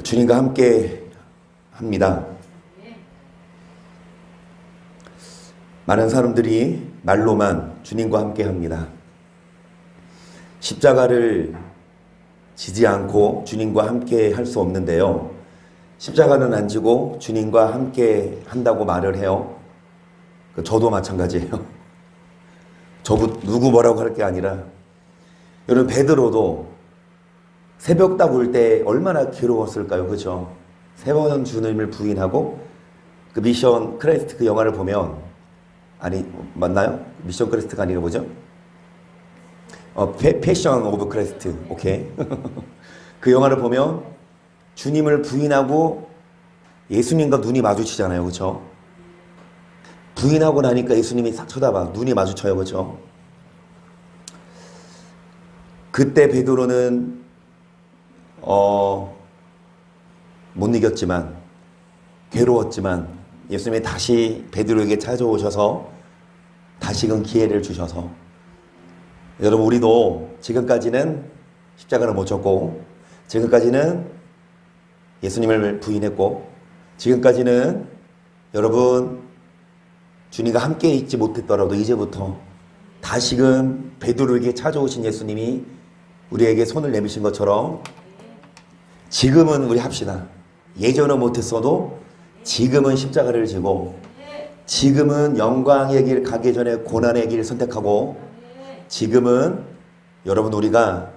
주님과 함께 합니다. 많은 사람들이 말로만 주님과 함께 합니다. 십자가를 지지 않고 주님과 함께 할 수 없는데요. 십자가는 안 지고 주님과 함께 한다고 말을 해요. 저도 마찬가지예요. 누구 뭐라고 할 게 아니라, 여러분 베드로도 새벽 딱 올 때 얼마나 괴로웠을까요? 그죠? 세 번 주님을 부인하고 그 미션 크레스트 그 영화를 보면, 아니 맞나요? 미션 크레스트가 아니라 뭐죠? 패션 오브 크레스트. 오케이. 그 영화를 보면 주님을 부인하고 예수님과 눈이 마주치잖아요. 그죠? 부인하고 나니까 예수님이 싹 쳐다봐. 눈이 마주쳐요. 그죠? 그때 베드로는 못 이겼지만, 괴로웠지만 예수님이 다시 베드로에게 찾아오셔서 다시금 기회를 주셔서, 여러분 우리도 지금까지는 십자가를 못 졌고, 지금까지는 예수님을 부인했고, 지금까지는 여러분 주님과 함께 있지 못했더라도 이제부터 다시금 베드로에게 찾아오신 예수님이 우리에게 손을 내미신 것처럼 지금은 우리 합시다. 예전은 못했어도 지금은 십자가를 지고, 지금은 영광의 길 가기 전에 고난의 길을 선택하고, 지금은 여러분 우리가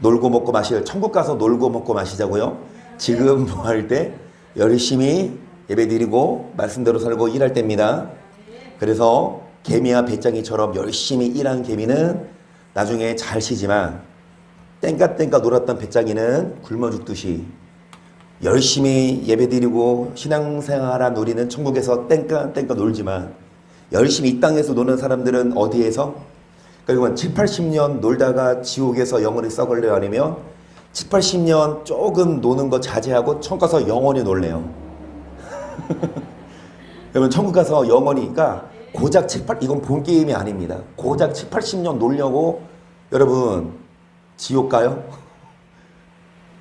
놀고 먹고 천국 가서 놀고 먹고 마시자고요. 지금 뭐 할 때? 열심히 예배드리고 말씀대로 살고 일할 때입니다. 그래서 개미와 배짱이처럼 열심히 일한 개미는 나중에 잘 쉬지만, 땡까땡까 놀았던 배짱이는 굶어 죽듯이 열심히 예배드리고 신앙생활한 우리는 천국에서 땡까땡까 놀지만, 열심히 이 땅에서 노는 사람들은 어디에서? 그리고 7, 80년 놀다가 지옥에서 영원히 썩을래요? 아니면 7, 80년 조금 노는 거 자제하고 천국 가서 영원히 놀래요? 여러분 천국 가서 영원히, 그러니까 고작 7, 8, 이건 본 게임이 아닙니다. 고작 7, 80년 놀려고 여러분 지옥 가요?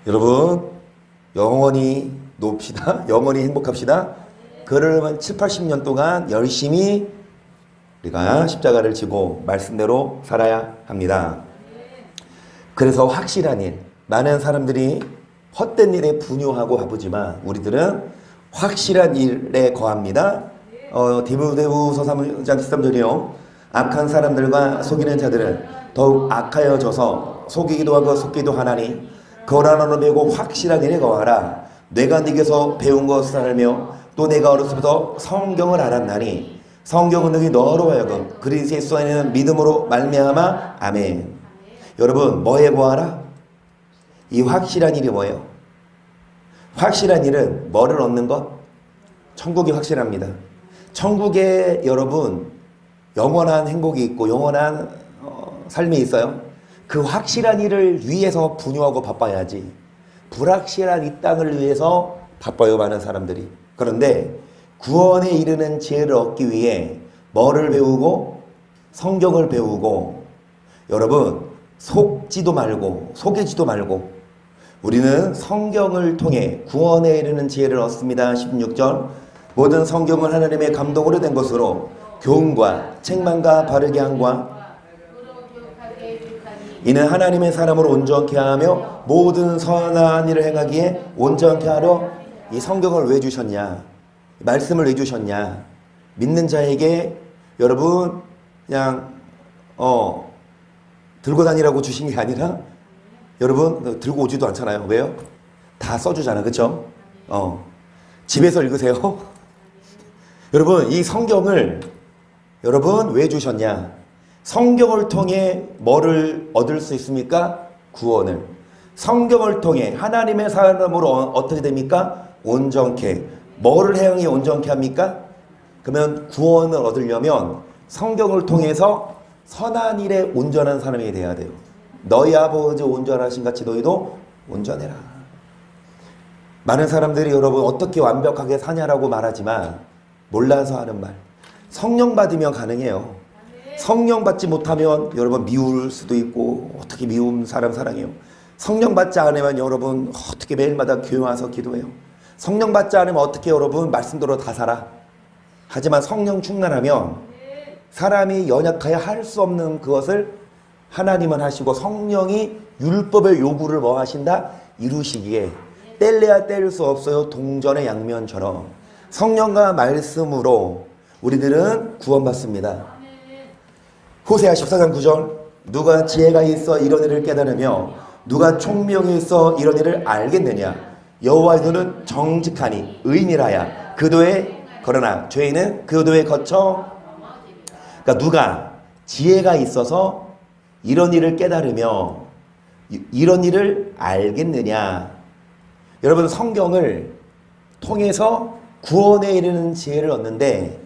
여러분 영원히 놉시다. 영원히 행복합시다. 그러면 7, 80년 동안 열심히 우리가 십자가를 지고 말씀대로 살아야 합니다. 그래서 확실한 일, 많은 사람들이 헛된 일에 분유하고 바쁘지만 우리들은 확실한 일에 거합니다. 디모데후서 3장 13절이요. 악한 사람들과 속이는 자들은 더욱 악하여져서 속이기도 하고 속기도 하나니 거란으로 메고 확실한 일에 거하라. 내가 네게서 배운 것을 알며 또 내가 어려서부터 성경을 알았나니 성경은 너희 너로 하여금 그리스도 예수 안에는 믿음으로 말미암아 아멘. 여러분 뭐에 거하라? 이 확실한 일이 뭐예요? 확실한 일은 뭐를 얻는 것? 천국이 확실합니다. 천국에 여러분 영원한 행복이 있고 영원한 삶이 있어요. 그 확실한 일을 위해서 분유하고 바빠야지, 불확실한 이 땅을 위해서 바빠요 많은 사람들이. 그런데 구원에 이르는 지혜를 얻기 위해 뭐를 배우고? 성경을 배우고, 여러분 속지도 말고 속이지도 말고 우리는 성경을 통해 구원에 이르는 지혜를 얻습니다. 16절 모든 성경은 하나님의 감동으로 된 것으로 교훈과 책망과 바르게 함과 이는 하나님의 사람으로 온전케 하며 모든 선한 일을 행하기에 온전케 하려 이 성경을 왜 주셨냐? 말씀을 왜 주셨냐? 믿는 자에게 여러분 그냥 들고 다니라고 주신 게 아니라, 여러분 들고 오지도 않잖아요. 왜요? 다 써주잖아. 그쵸? 집에서 읽으세요. 여러분 이 성경을 여러분 왜 주셨냐? 성경을 통해 뭐를 얻을 수 있습니까? 구원을. 성경을 통해 하나님의 사람으로 어떻게 됩니까? 온전케. 뭐를 향해 온전케 합니까? 그러면 구원을 얻으려면 성경을 통해서 선한 일에 온전한 사람이 돼야 돼요. 너희 아버지 온전하신 같이 너희도 온전해라. 많은 사람들이 여러분 어떻게 완벽하게 사냐라고 말하지만 몰라서 하는 말. 성령 받으면 가능해요. 성령 받지 못하면 여러분 미울 수도 있고, 어떻게 미운 사람 사랑해요? 성령 받지 않으면 여러분 어떻게 매일마다 교회 와서 기도해요? 성령 받지 않으면 어떻게 여러분 말씀대로 다 살아? 하지만 성령 충만하면 사람이 연약하여 할 수 없는 그것을 하나님은 하시고 성령이 율법의 요구를 뭐 하신다? 이루시기에 뗄래야 뗄 수 없어요. 동전의 양면처럼 성령과 말씀으로 우리들은 구원받습니다. 호세아 14장 9절 누가 지혜가 있어 이런 일을 깨달으며 누가 총명이 있어 이런 일을 알겠느냐 여호와의 눈은 정직하니 의인이라야 그도에 그러나 죄인은 그도에 거쳐. 그러니까 누가 지혜가 있어서 이런 일을 깨달으며 이런 일을 알겠느냐. 여러분 성경을 통해서 구원에 이르는 지혜를 얻는데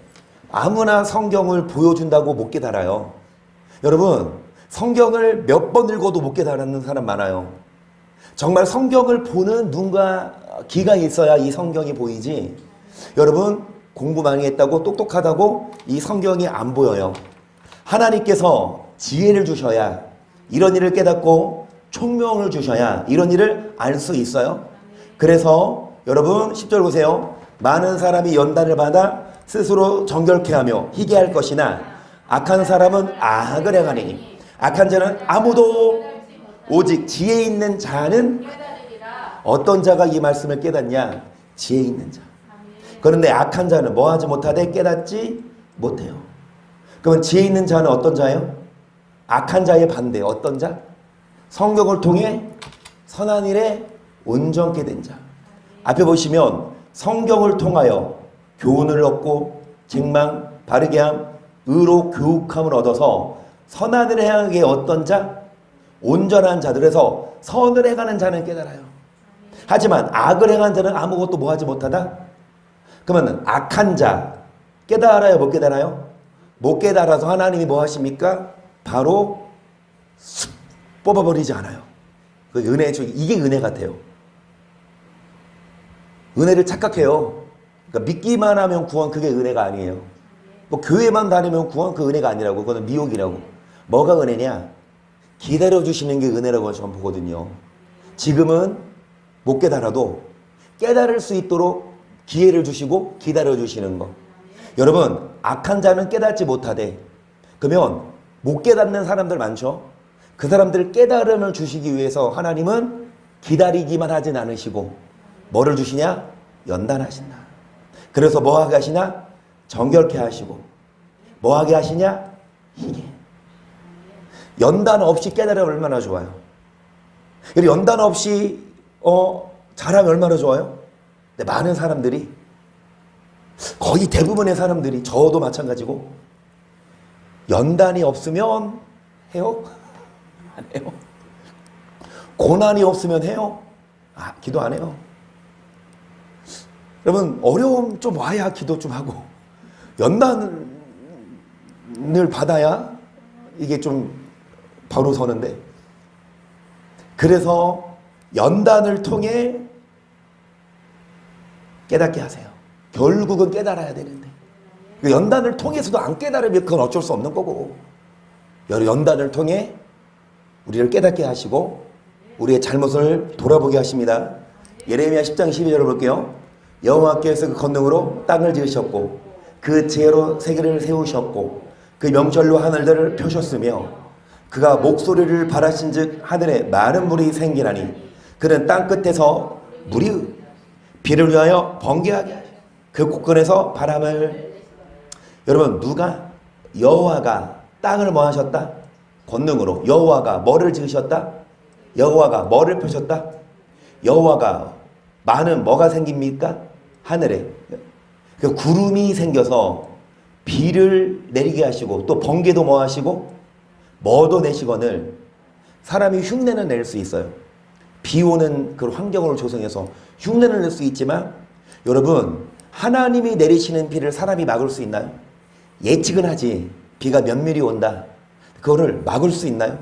아무나 성경을 보여준다고 못 깨달아요. 여러분 성경을 몇 번 읽어도 못 깨달는 사람 많아요. 정말 성경을 보는 눈과 귀가 있어야 이 성경이 보이지. 여러분 공부 많이 했다고 똑똑하다고 이 성경이 안 보여요. 하나님께서 지혜를 주셔야 이런 일을 깨닫고 총명을 주셔야 이런 일을 알 수 있어요. 그래서 여러분 10절 보세요. 많은 사람이 연단을 받아 스스로 정결케 하며 희게 할 것이나 악한 사람은 악을 행하니 악한 자는 아무도 오직 지혜 있는 자는 어떤 자가 이 말씀을 깨닫냐? 지혜 있는 자. 그런데 악한 자는 뭐 하지 못하되 깨닫지 못해요. 그러면 지혜 있는 자는 어떤 자예요? 악한 자의 반대 어떤 자? 성경을 통해 선한 일에 온전케 된 자. 앞에 보시면 성경을 통하여 교훈을 얻고 책망, 바르게 함, 의로 교육함을 얻어서 선한 일을 행하게 어떤 자? 온전한 자들에서 선을 행하는 자는 깨달아요. 하지만 악을 행한 자는 아무것도 뭐 하지 못하다? 그러면 악한 자 깨달아요? 못 깨달아요? 못 깨달아서 하나님이 뭐 하십니까? 바로 쑥 뽑아버리지 않아요. 그 은혜, 이게 은혜 같아요. 은혜를 착각해요. 그러니까 믿기만 하면 구원, 그게 은혜가 아니에요. 뭐 교회만 다니면 구원, 그 은혜가 아니라고. 그거는 미혹이라고. 뭐가 은혜냐? 기다려주시는 게 은혜라고 저는 보거든요. 지금은 못 깨달아도 깨달을 수 있도록 기회를 주시고 기다려주시는 거. 여러분 악한 자는 깨닫지 못하되, 그러면 못 깨닫는 사람들 많죠. 그 사람들 깨달음을 주시기 위해서 하나님은 기다리기만 하진 않으시고 뭐를 주시냐? 연단하신다. 그래서 뭐하게 하시냐? 정결케 하시고. 뭐하게 하시냐? 희게. 연단 없이 깨달으면 얼마나 좋아요. 연단 없이 잘하면 얼마나 좋아요. 근데 많은 사람들이, 거의 대부분의 사람들이, 저도 마찬가지고, 연단이 없으면 해요? 안 해요. 고난이 없으면 해요? 기도 안 해요. 여러분 어려움 좀 와야 기도 좀 하고, 연단을 받아야 이게 좀 바로 서는데, 그래서 연단을 통해 깨닫게 하세요. 결국은 깨달아야 되는데, 연단을 통해서도 안 깨달으면 그건 어쩔 수 없는 거고, 연단을 통해 우리를 깨닫게 하시고 우리의 잘못을 돌아보게 하십니다. 예레미야 10장 12절을 볼게요. 여호와께서 그 권능으로 땅을 지으셨고 그 지혜로 세계를 세우셨고 그 명철로 하늘들을 펴셨으며 그가 목소리를 발하신 즉 하늘에 많은 물이 생기나니 그는 땅 끝에서 물이 비를 위하여 번개하게 하시고 그 곳간에서 바람을. 여러분 누가? 여호와가 땅을 뭐 하셨다? 권능으로. 여호와가 뭐를 지으셨다? 여호와가 뭐를 펴셨다? 여호와가 많은 뭐가 생깁니까? 하늘에 그 구름이 생겨서 비를 내리게 하시고 또 번개도 뭐 하시고 뭐도 내시거늘 사람이 흉내는 낼 수 있어요. 비 오는 그 환경을 조성해서 흉내를 낼 수 있지만, 여러분 하나님이 내리시는 비를 사람이 막을 수 있나요? 예측은 하지. 비가 몇 미리 온다. 그거를 막을 수 있나요?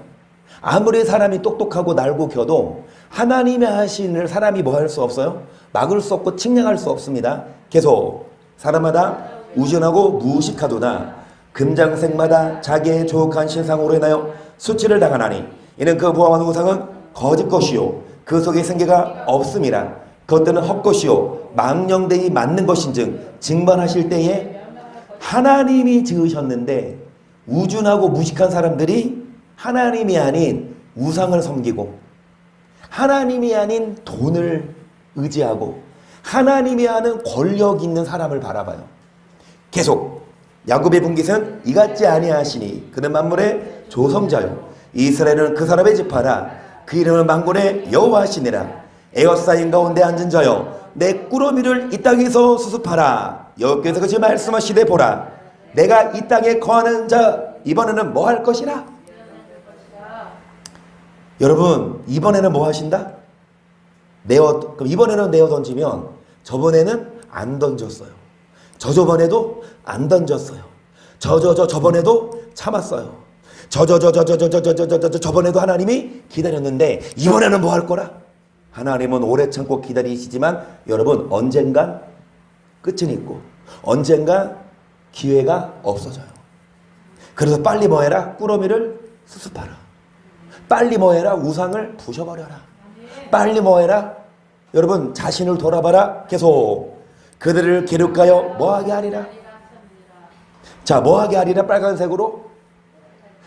아무리 사람이 똑똑하고 날고 겨도 하나님의 하신 일을 사람이 뭐 할 수 없어요? 막을 수 없고 측량할 수 없습니다. 계속 사람마다 우전하고 무식하도다. 금장색마다 자기의 조악한 신상으로 인하여 수치를 당하나니 이는 그 보아하는 우상은 거짓 것이요 그 속에 생기가 없음이라. 그것들은 헛것이요 망령되이 맞는 것인즉 증반하실 때에 하나님이 지으셨는데 우준하고 무식한 사람들이 하나님이 아닌 우상을 섬기고 하나님이 아닌 돈을 의지하고 하나님이 아는 권력 있는 사람을 바라봐요. 계속 야곱의 분깃은 이같지 아니하시니 그는 만물의 조성자요 이스라엘은 그 사람의 지파라. 그 이름은 만군의 여호와시니라. 에어싸인 가운데 앉은 자여 내 꾸러미를 이 땅에서 수습하라. 여호와께서 그것이 말씀하시되 보라 내가 이 땅에 거하는 자 이번에는 뭐 할 것이라. 여러분 이번에는 뭐 하신다? 그럼 이번에는 내어 던지면 저번에는 안 던졌어요. 저번에도 안 던졌어요. 저번에도 참았어요. 저번에도 하나님이 기다렸는데 이번에는 뭐 할 거라? 하나님은 오래 참고 기다리시지만 여러분 언젠간 끝은 있고 언젠간 기회가 없어져요. 그래서 빨리 뭐 해라? 꾸러미를 수습하라. 빨리 뭐 해라? 우상을 부셔버려라. 빨리 뭐 해라? 여러분 자신을 돌아봐라. 계속 그들을 기록하여 뭐하게 하리라. 자 뭐하게 하리라 빨간색으로.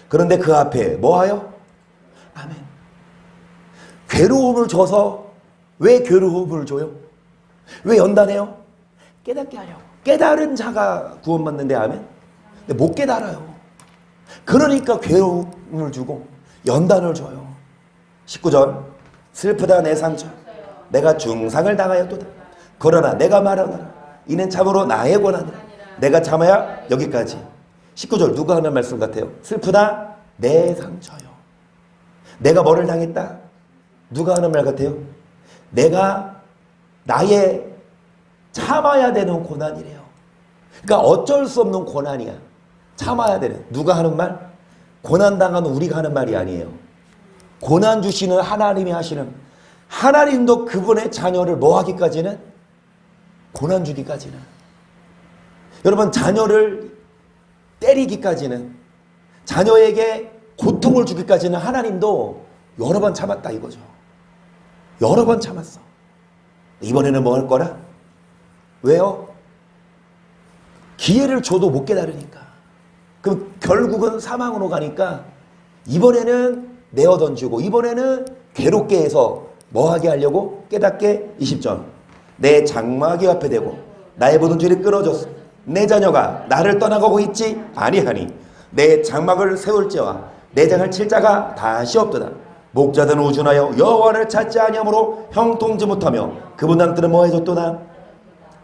그런데 그 앞에 뭐하여? 아멘. 괴로움을 줘서 왜 괴로움을 줘요? 왜 연단해요? 깨닫게 하려고. 깨달은 자가 구원받는데 아멘. 근데 못 깨달아요. 그러니까 괴로움을 주고 연단을 줘요. 19절 슬프다 내 상처 내가 중상을 당하였도다. 그러나 내가 말하노라 이는 참으로 나의 권한이라. 내가 참아야 여기까지. 19절 누가 하는 말씀 같아요? 슬프다 내 상처요. 내가 뭐를 당했다? 누가 하는 말 같아요? 내가 나의 참아야 되는 고난이래요. 그러니까 어쩔 수 없는 고난이야. 참아야 되는. 누가 하는 말? 고난당하는 우리가 하는 말이 아니에요. 고난 주시는 하나님이 하시는. 하나님도 그분의 자녀를 뭐 하기까지는? 고난 주기까지는. 여러분 자녀를 때리기까지는 자녀에게 고통을 주기까지는 하나님도 여러 번 참았다 이거죠. 여러 번 참았어. 이번에는 뭐 할 거라? 왜요? 기회를 줘도 못 깨달으니까. 그럼 결국은 사망으로 가니까 이번에는 내어 던지고 이번에는 괴롭게 해서 뭐하게 하려고? 깨닫게. 20절 내 장막이 앞에 대고 나의 모든 줄이 끊어졌어. 내 자녀가 나를 떠나가고 있지 아니하니 내 장막을 세울지와 내 장을 칠 자가 다시 없도다. 목자들은 우준하여 여호와를 찾지 아니하므로 형통지 못하며 그분 남들은 뭐 해줬도다.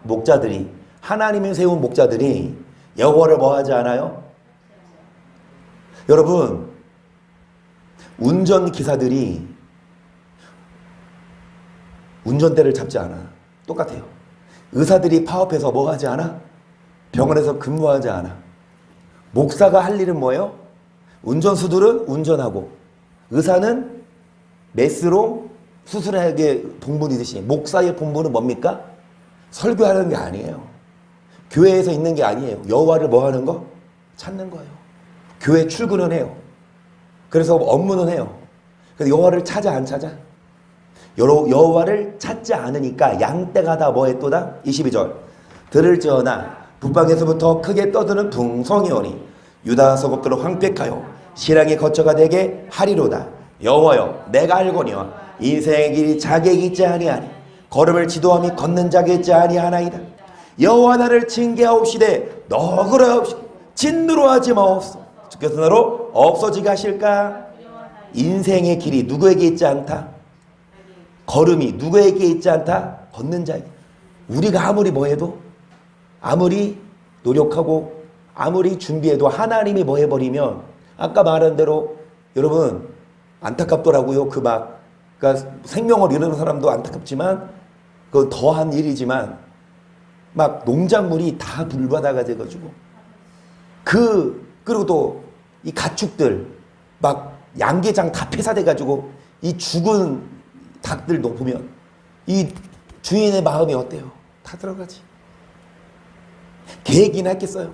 목자들이 하나님이 세운 목자들이 여호와를 뭐 하지 않아요? 여러분 운전기사들이 운전대를 잡지 않아. 똑같아요. 의사들이 파업해서 뭐 하지 않아? 병원에서 근무하지 않아. 목사가 할 일은 뭐예요? 운전수들은 운전하고 의사는 메스로 수술하게 본분이듯이 목사의 본분은 뭡니까? 설교하는 게 아니에요. 교회에서 있는 게 아니에요. 여호와를 뭐 하는 거? 찾는 거예요. 교회 출근은 해요. 그래서 업무는 해요. 그래서 여호와를 찾아 안 찾아? 여호와를 찾지 않으니까 양떼가 다 뭐 했도다? 22절 들을지어나 북방에서부터 크게 떠드는 붕성이 오니 유다 서곡들을 황폐하여 신랑의 거처가 되게 하리로다. 여호와여 내가 알거니와 인생의 길이 자객이 있지 아니하니 걸음을 지도함이 걷는 자가 있지 아니하나이다. 여호와 나를 징계하옵시되 너그러옵시되 진노로 하지 마옵소서. 주께서 너로 없어지게 하실까? 인생의 길이 누구에게 있지 않다? 걸음이 누구에게 있지 않다? 걷는 자에게. 우리가 아무리 뭐 해도 아무리 노력하고 아무리 준비해도 하나님이 뭐 해버리면 아까 말한 대로 여러분 안타깝더라고요. 그러니까 생명을 잃는 사람도 안타깝지만 그 더한 일이지만 막 농작물이 다 불바다가 돼가지고 그리고 또 이 가축들 막 양계장 다 폐사돼가지고 이 죽은 닭들 보면 이 주인의 마음이 어때요? 다 들어가지. 계획이나 했겠어요?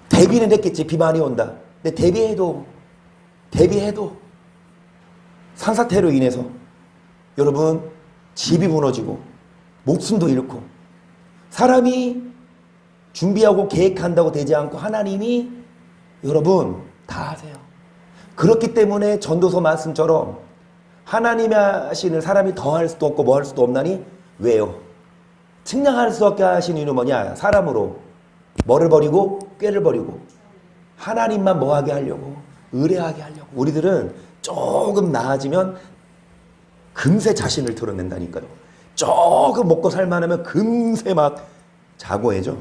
대비는 했겠지. 비 많이 온다. 근데 대비해도 산사태로 인해서 여러분 집이 무너지고 목숨도 잃고 사람이 준비하고 계획한다고 되지 않고 하나님이 여러분 다 하세요. 그렇기 때문에 전도서 말씀처럼 하나님이 하시는 사람이 더 할 수도 없고 뭐 할 수도 없나니 왜요? 측량할 수 없게 하신 이유는 뭐냐? 사람으로 뭐를 버리고 꾀를 버리고 하나님만 뭐하게 하려고 의뢰하게 하려고. 우리들은 조금 나아지면 금세 자신을 드러낸다니까요. 조금 먹고 살만하면 금세 막 자고해져.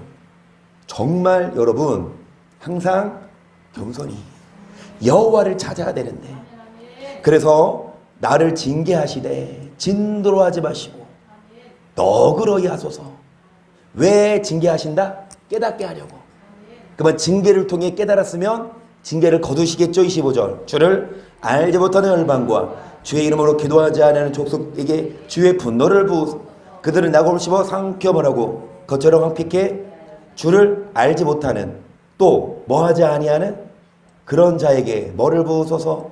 정말 여러분 항상 겸손히 여호와를 찾아야 되는데, 그래서 나를 징계하시되 진도로 하지 마시고 너그러이 하소서. 왜 징계하신다? 깨닫게 하려고. 그러면 징계를 통해 깨달았으면 징계를 거두시겠죠. 25절 주를 알지 못하는 열방과 주의 이름으로 기도하지 않는 족속에게 주의 분노를 부으 그들은 낙원을 씹어 삼켜버리고 겉으로 황폐케 주를 알지 못하는 또 뭐하지 아니하는 그런 자에게 뭐를 부으소서.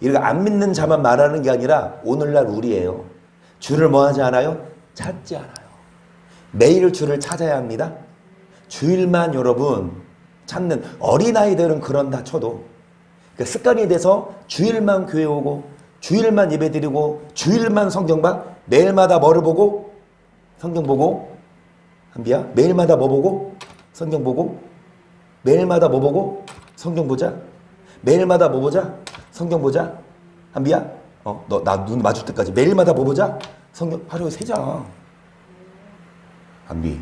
이렇게 안 믿는 자만 말하는 게 아니라 오늘날 우리예요. 주를 뭐하지 않아요? 찾지 않아요. 매일 주를 찾아야 합니다. 주일만 여러분 찾는 어린아이들은 그런다 쳐도 그러니까 습관이 돼서 주일만 교회 오고 주일만 예배 드리고 주일만 성경 봐. 매일마다 뭐를 보고? 성경 보고. 한비야 매일마다 뭐 보고? 성경 보고. 매일마다 뭐 보고? 성경 보자. 매일마다 뭐 보자? 성경 보자. 한비야 너 나 눈 맞을 때까지 매일마다 뭐 보자? 성경 하루에 3장. 한비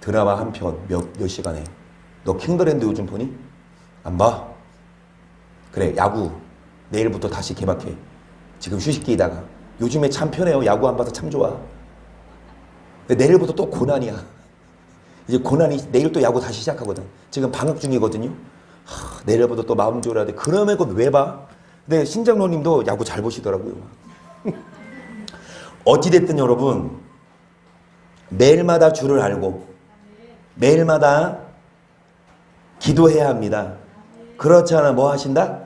드라마 한 편 몇 시간에 너 킹더랜드 요즘 보니? 안 봐? 그래 야구 내일부터 다시 개막해. 지금 휴식기이다가 요즘에 참 편해요. 야구 안 봐서 참 좋아. 근데 내일부터 또 고난이야. 이제 고난이 내일 또 야구 다시 시작하거든. 지금 방학 중이거든요. 내일부터 또 마음 졸여야 돼. 그러면 그건 왜 봐? 근데 신장로님도 야구 잘 보시더라고요. 어찌됐든 여러분 매일마다 주를 알고 매일마다 기도해야 합니다. 그렇지 않아 뭐 하신다?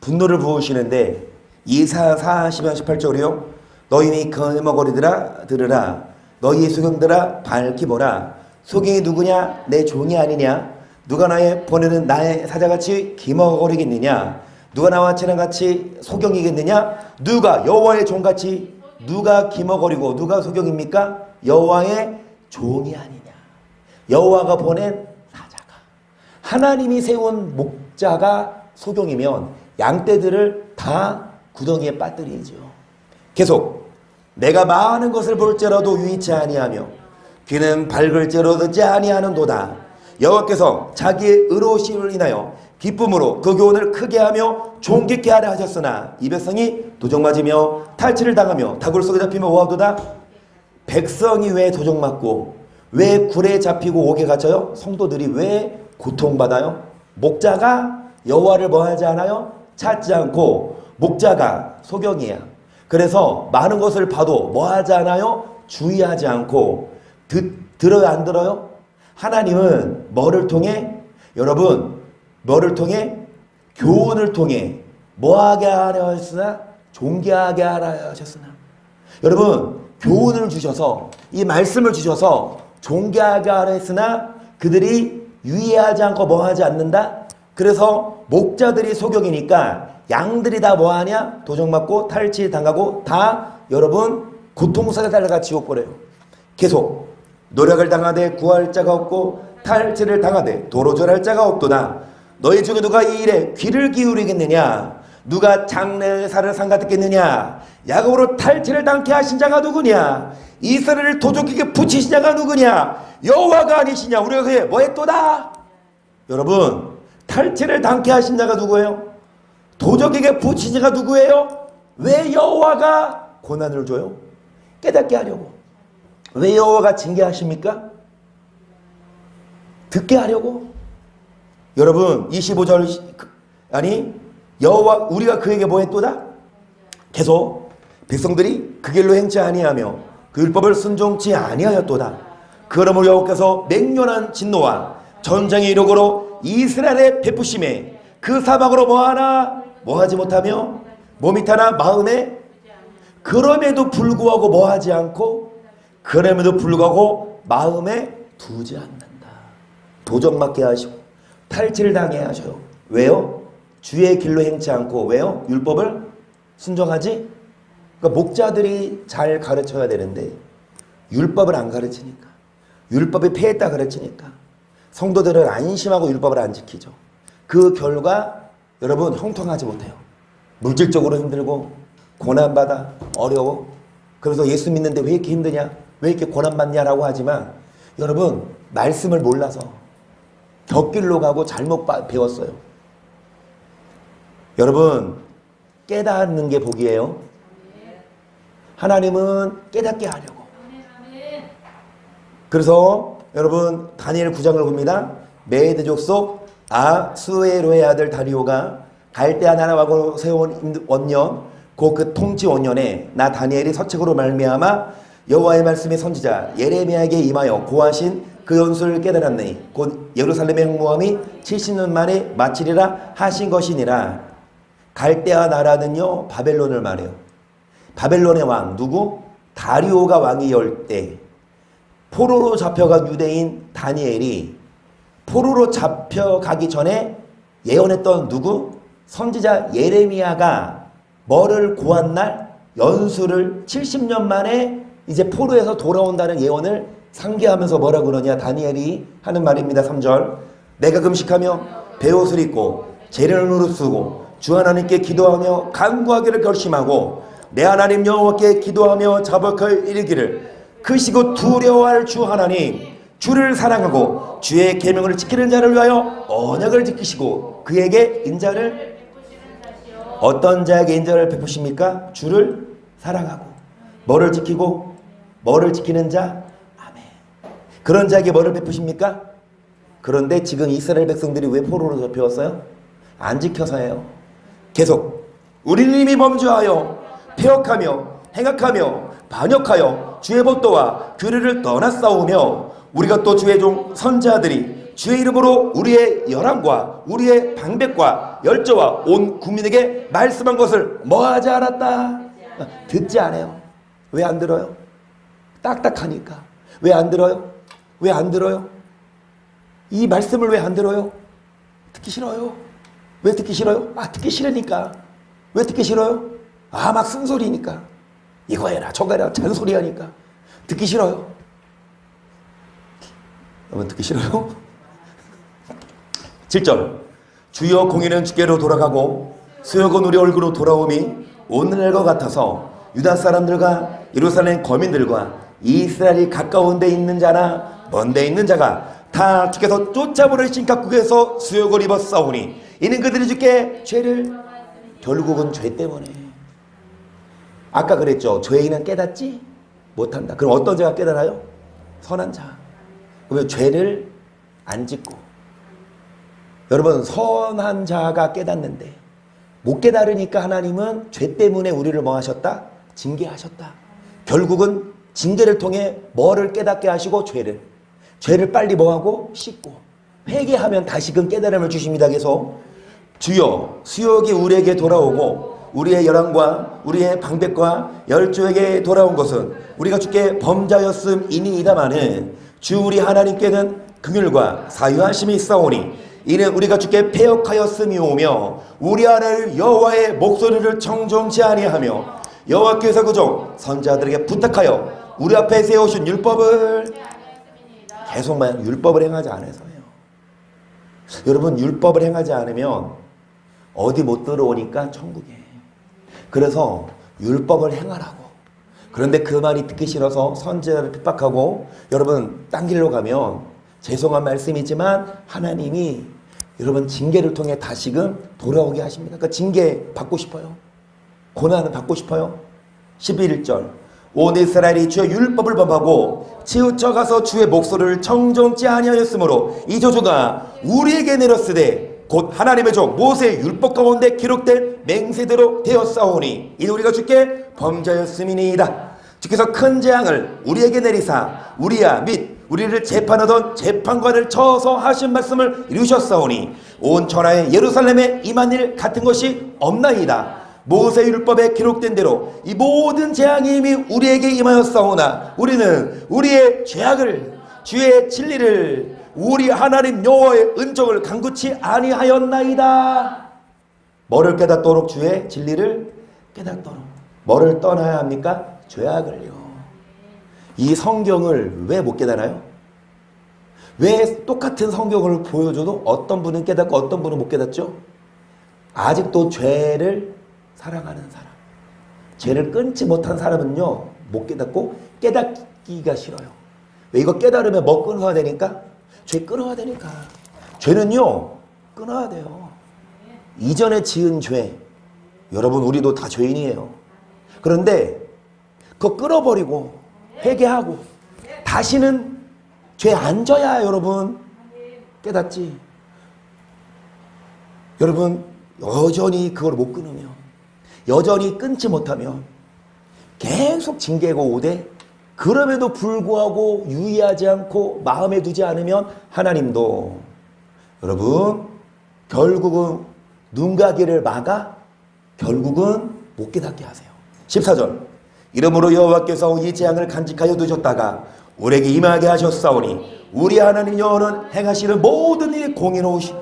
분노를 부으시는데 이사야 40장 18절이요. 너희니 거머거리들아 들으라. 너희 소경들아 밝히 보라. 소경이 누구냐? 내 종이 아니냐? 누가 나의 보내는 나의 사자같이 기머거리겠느냐? 누가 나와 친한같이 소경이겠느냐? 누가 여호와의 종같이 누가 기머거리고 누가 소경입니까? 여호와의 종이 아니냐? 여호와가 보낸 사자가 하나님이 세운 목자가 소경이면 양떼들을 다 구덩이에 빠뜨리죠. 계속 내가 많은 것을 볼지라도 유의치 아니하며 귀는 밝을지라도 듣지 아니하는도다. 여호와께서 자기의 의로우심을 인하여 기쁨으로 그 교훈을 크게 하며 존귀케 하려 하셨으나 이 백성이 도적맞으며 탈취를 당하며 다굴 속에 잡히며 오하도다. 백성이 왜 도적맞고 왜 굴에 잡히고 옥에 갇혀요? 성도들이 왜 고통받아요? 목자가 여호와를 뭐하지 않아요? 찾지 않고 목자가 소경이야. 그래서 많은 것을 봐도 뭐하지 않아요? 주의하지 않고 들어요 안 들어요? 하나님은 뭐를 통해? 여러분 뭐를 통해? 교훈을 통해 뭐하게 하려 하셨으나 존귀하게 하려 하셨으나. 여러분 교훈을 주셔서 이 말씀을 주셔서 존귀하게 하려 했으나 그들이 유의하지 않고 뭐하지 않는다. 그래서 목자들이 소경이니까 양들이 다 뭐하냐? 도적맞고 탈취 당하고 다 여러분 고통스럽게 달려가 지옥 보내요. 계속 노력을 당하되 구할 자가 없고 탈취를 당하되 도로절할 자가 없도다. 너희 중에 누가 이 일에 귀를 기울이겠느냐? 누가 장래사를 상가듣겠느냐? 야곱으로 탈취를 당케 하신 자가 누구냐? 이스라엘을 도적에게 붙이신 자가 누구냐? 여호와가 아니시냐? 우리가 그에 뭐했도다? 여러분 탈취를 당케 하신 자가 누구예요? 도적에게 붙이신 자가 누구예요? 왜 여호와가 고난을 줘요? 깨닫게 하려고. 왜 여호와가 징계하십니까? 듣게 하려고. 여러분 25절 아니 여호와 우리가 그에게 뭐했도다? 계속 백성들이 그 길로 행치 아니하며 그 율법을 순종치 아니하였도다. 그러므로 여호와께서 맹렬한 진노와 전쟁의 이력으로 이스라엘의 베푸심에 그 사막으로 뭐하나 뭐하지 못하며 몸이 타나 마음에 그럼에도 불구하고 뭐 하지 않고 그럼에도 불구하고 마음에 두지 않는다. 도적맞게 하시고 탈취당해 하셔요. 왜요? 주의 길로 행치 않고 왜요? 율법을 순종하지? 그러니까 목자들이 잘 가르쳐야 되는데 율법을 안 가르치니까 율법이 폐했다 가르치니까 성도들은 안심하고 율법을 안 지키죠. 그 결과 여러분 형통하지 못해요. 물질적으로 힘들고 고난받아 어려워. 그래서 예수 믿는데 왜 이렇게 힘드냐? 왜 이렇게 고난받냐라고 하지만 여러분 말씀을 몰라서 곁길로 가고 잘못 배웠어요. 여러분 깨닫는 게 복이에요. 하나님은 깨닫게 하려고. 그래서 여러분 다니엘 9장을 봅니다. 메대 족속 아수에로의 아들 다리오가 갈대아 나라왕으로 세운 원년 곧 그 통치 원년에 나 다니엘이 서책으로 말미암아 여호와의 말씀의 선지자 예레미야에게 임하여 고하신 그 연수를 깨달았느니 곧 예루살렘의 항모함이 70년 만에 마치리라 하신 것이니라. 갈대아 나라는요 바벨론을 말해요. 바벨론의 왕 누구? 다리오가 왕이 열 때 포로로 잡혀간 유대인 다니엘이 포로로 잡혀가기 전에 예언했던 누구? 선지자 예레미야가 뭐를 고한 날? 연수를 70년 만에 이제 포로에서 돌아온다는 예언을 상기하면서 뭐라 그러냐? 다니엘이 하는 말입니다. 3절 내가 금식하며 베옷을 입고 재련을 누르쓰고 주 하나님께 기도하며 간구하기를 결심하고 내 하나님 여호와께 기도하며 자복하여 이르기를 크시고 두려워할 주 하나님 주를 사랑하고 주의 계명을 지키는 자를 위하여 언약을 지키시고 그에게 인자를 어떤 자에게 인자를 베푸십니까? 주를 사랑하고 뭐를 지키고 뭐를 지키는 자? 아멘. 그런 자에게 뭐를 베푸십니까? 그런데 지금 이스라엘 백성들이 왜 포로로 잡혀왔어요? 안 지켜서예요. 계속 우리는 이미 범죄하여 폐역하며 행악하며 반역하여 주의 법도와 규례를 떠났사오며 우리가 또 주의 종 선지자들이 주의 이름으로 우리의 열왕과 우리의 방백과 열조와 온 국민에게 말씀한 것을 뭐하지 않았다? 듣지 않아요. 왜 안 들어요? 딱딱하니까. 왜 안 들어요? 왜 안 들어요? 이 말씀을 왜 안 들어요? 듣기 싫어요. 왜 듣기 싫어요? 듣기 싫으니까. 왜 듣기 싫어요? 막 쓴소리니까. 이거 해라 저거 해라 잔소리 하니까 듣기 싫어요. 여러분 듣기 싫어요? 7절 주여 공의는 주께로 돌아가고 수욕은 우리 얼굴로 돌아옴이 오늘과 같아서 유다 사람들과 예루살렘 거민들과 이스라엘이 가까운 데 있는 자나 먼 데 있는 자가 다 주께서 쫓아버리신 각국에서 수욕을 입었사오니 이는 그들이 주께 죄를 결국은 죄 때문에 아까 그랬죠. 죄인은 깨닫지 못한다. 그럼 어떤 자가 깨달아요? 선한 자. 그러면 죄를 안 짓고 여러분 선한 자가 깨닫는데 못 깨달으니까 하나님은 죄 때문에 우리를 뭐 하셨다? 징계하셨다. 결국은 징계를 통해 뭐를 깨닫게 하시고 죄를 빨리 뭐하고 씻고 회개하면 다시금 깨달음을 주십니다. 계속 주여 수욕이 우리에게 돌아오고 우리의 열왕과 우리의 방백과 열조에게 돌아온 것은 우리가 주께 범자였음이니이다마는 주 우리 하나님께는 긍휼과 사유하심이 있사오니 이는 우리가 주께 패역하였음이오며 우리 하나님 여호와의 목소리를 청종치 아니하며 여호와께서 그종 선지자들에게 부탁하여 우리 앞에 세우신 율법을 계속만 율법을 행하지 않아서요. 여러분 율법을 행하지 않으면 어디 못 들어오니까 천국에. 그래서 율법을 행하라고. 그런데 그 말이 듣기 싫어서 선지자를 핍박하고 여러분 딴 길로 가면 죄송한 말씀이지만 하나님이 여러분 징계를 통해 다시금 돌아오게 하십니다. 그러니까 징계 받고 싶어요. 고난을 받고 싶어요. 11절 온 이스라엘이 주의 율법을 범하고 치우쳐가서 주의 목소리를 청종치 아니하였으므로 이 저주가 우리에게 내렸으되 곧 하나님의 종 모세의 율법 가운데 기록된 맹세대로 되었사오니 이는 우리가 주께 범죄였음이니이다. 주께서 큰 재앙을 우리에게 내리사 우리야 및 우리를 재판하던 재판관을 쳐서 하신 말씀을 이루셨사오니 온 천하의 예루살렘에 임한 일 같은 것이 없나이다. 모세 율법에 기록된 대로 이 모든 재앙이 이미 우리에게 임하였사오나 우리는 우리의 죄악을 주의 진리를 우리 하나님 여호와의 은총을 간구치 아니하였나이다. 뭐를 깨닫도록? 주의 진리를 깨닫도록. 뭐를 떠나야 합니까? 죄악을요. 이 성경을 왜 못 깨달아요? 왜 똑같은 성경을 보여줘도 어떤 분은 깨닫고 어떤 분은 못 깨닫죠? 아직도 죄를 사랑하는 사람, 죄를 끊지 못한 사람은요 못 깨닫고 깨닫기가 싫어요. 왜? 이거 깨달으면 뭐 끊어야 되니까? 죄 끊어야 되니까. 죄는요 끊어야 돼요. 이전에 지은 죄, 여러분 우리도 다 죄인이에요. 그런데 그거 끊어버리고 회개하고 다시는 죄 안 져야 여러분 깨닫지. 여러분 여전히 그걸 못 끊으면, 여전히 끊지 못하면 계속 징계가 오되 그럼에도 불구하고 유의하지 않고 마음에 두지 않으면 하나님도 여러분 결국은 눈가기를 막아 결국은 못 깨닫게 하세요. 14절 이러므로 여호와께서 이 재앙을 간직하여 두셨다가 우리에게 임하게 하셨사오니 우리 하나님 여호와는 행하시는 모든 일이 공의로우시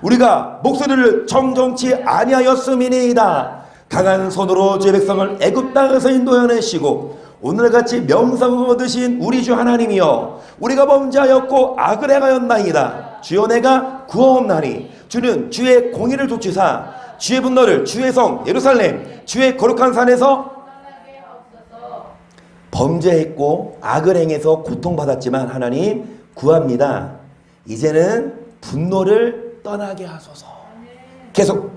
우리가 목소리를 정정치 아니하였음이니이다. 강한 손으로 제 백성을 애굽 땅에서 인도해내시고 오늘같이 명성을 얻으신 우리 주 하나님이여 우리가 범죄하였고 악을 행하였나이다. 주여 내가 구하옵나니 주는 주의 공의를 좇으사 주의 분노를 주의 성 예루살렘 주의 거룩한 산에서 범죄했고 악을 행해서 고통받았지만 하나님 구합니다. 이제는 분노를 떠나게 하소서. 계속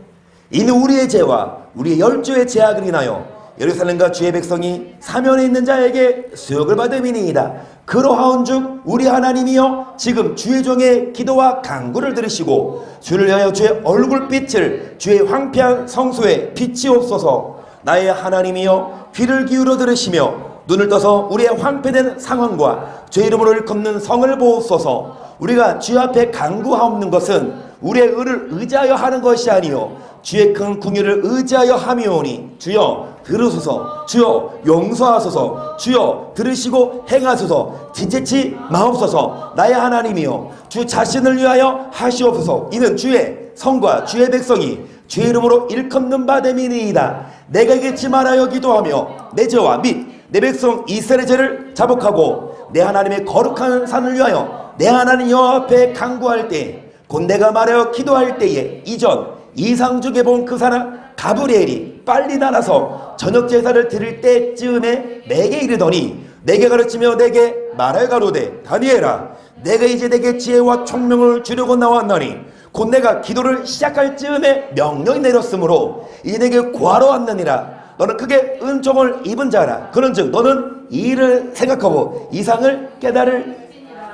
이는 우리의 죄와 우리의 열조의 죄악을 인하여 예루살렘과 주의 백성이 사면에 있는 자에게 수욕을 받음이니이다. 그러하온즉 우리 하나님이여 지금 주의 종의 기도와 간구를 들으시고 주를 위하여 주의 얼굴빛을 주의 황폐한 성소에 비치옵소서. 나의 하나님이여 귀를 기울여 들으시며 눈을 떠서 우리의 황폐된 상황과 죄 이름으로 일컫는 성을 보옵소서. 우리가 주 앞에 간구하옵는 것은 우리의 의를 의지하여 하는 것이 아니요 주의 큰 궁유를 의지하여 함이오니 주여 들으소서. 주여 용서하소서. 주여 들으시고 행하소서. 지체치 마옵소서. 나의 하나님이여 주 자신을 위하여 하시옵소서. 이는 주의 성과 주의 백성이 주의 이름으로 일컫는 바됨이니이다. 내가 잊지 말하여 기도하며 내 죄와 및 내 백성 이스라엘의 죄를 자복하고 내 하나님의 거룩한 산을 위하여 내 하나님 여호와 앞에 간구할 때 곧 내가 말하여 기도할 때에 이전 이상 중에 본 그 사람 가브리엘이 빨리 날아서 저녁 제사를 드릴 때쯤에 내게 이르더니 내게 가르치며 내게 말하여 가로되 다니엘아 내가 이제 내게 지혜와 총명을 주려고 나왔나니 곧 내가 기도를 시작할 즈음에 명령이 내렸으므로 이제 내게 구하러 왔느니라. 너는 크게 은총을 입은 자라. 그런즉 너는 이 일을 생각하고 이상을 깨달을.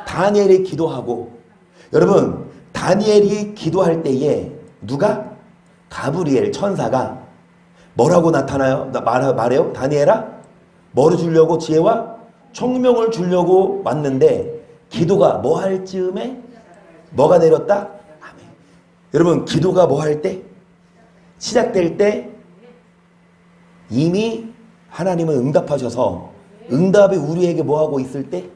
다니엘이 기도하고, 여러분 다니엘이 기도할 때에 누가? 가브리엘 천사가 뭐라고 나타나요? 말해요? 다니엘아 뭐를 주려고? 지혜와 총명을 주려고 왔는데 기도가 뭐 할 즈음에 뭐가 내렸다? 아멘. 여러분 기도가 뭐 할 때? 시작될 때 이미 하나님은 응답하셔서 응답이 우리에게 뭐하고 있을 때?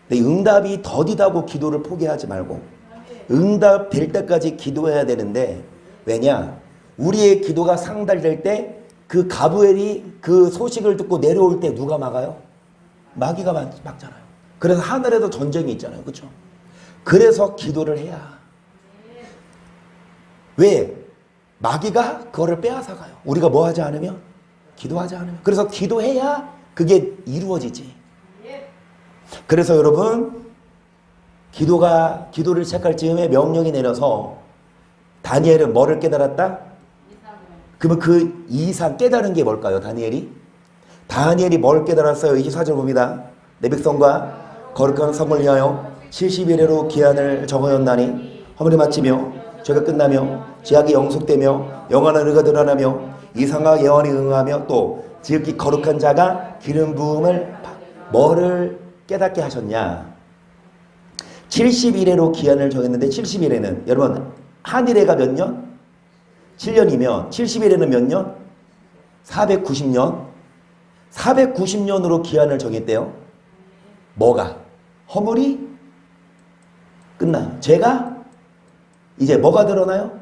근데 응답이 더디다고 기도를 포기하지 말고 응답 될 때까지 기도해야 되는데, 왜냐? 우리의 기도가 상달될 때 그 가브엘이 그 소식을 듣고 내려올 때 누가 막아요? 마귀가 막잖아요. 그래서 하늘에도 전쟁이 있잖아요. 그렇죠? 그래서 기도를 해야. 왜? 마귀가 그거를 빼앗아가요. 우리가 뭐 하지 않으면? 기도하지 않으면. 그래서 기도해야 그게 이루어지지. 그래서 여러분 기도를 시작할 즈음에 명령이 내려서 다니엘은 뭐를 깨달았다? 그러면 그 이상 깨달은 게 뭘까요? 다니엘이 뭘 깨달았어요? 24절 봅니다. 내 백성과 거룩한 성을 위하여 70일에로 기한을 정하였나니 허물이 마치며 죄가 끝나며 죄악이 영속되며 영원한 의가 드러나며 이상과 예언이 응하며 또 지극히 거룩한 자가 기름 부음을 뭐를 깨닫게 하셨냐? 70일에로 기한을 정했는데 70일에는 여러분 한일해가 몇 년? 7년이면 70일에는 몇 년? 490년. 490년으로 기한을 정했대요. 뭐가? 허물이 끝나. 죄가 이제 뭐가 드러나요?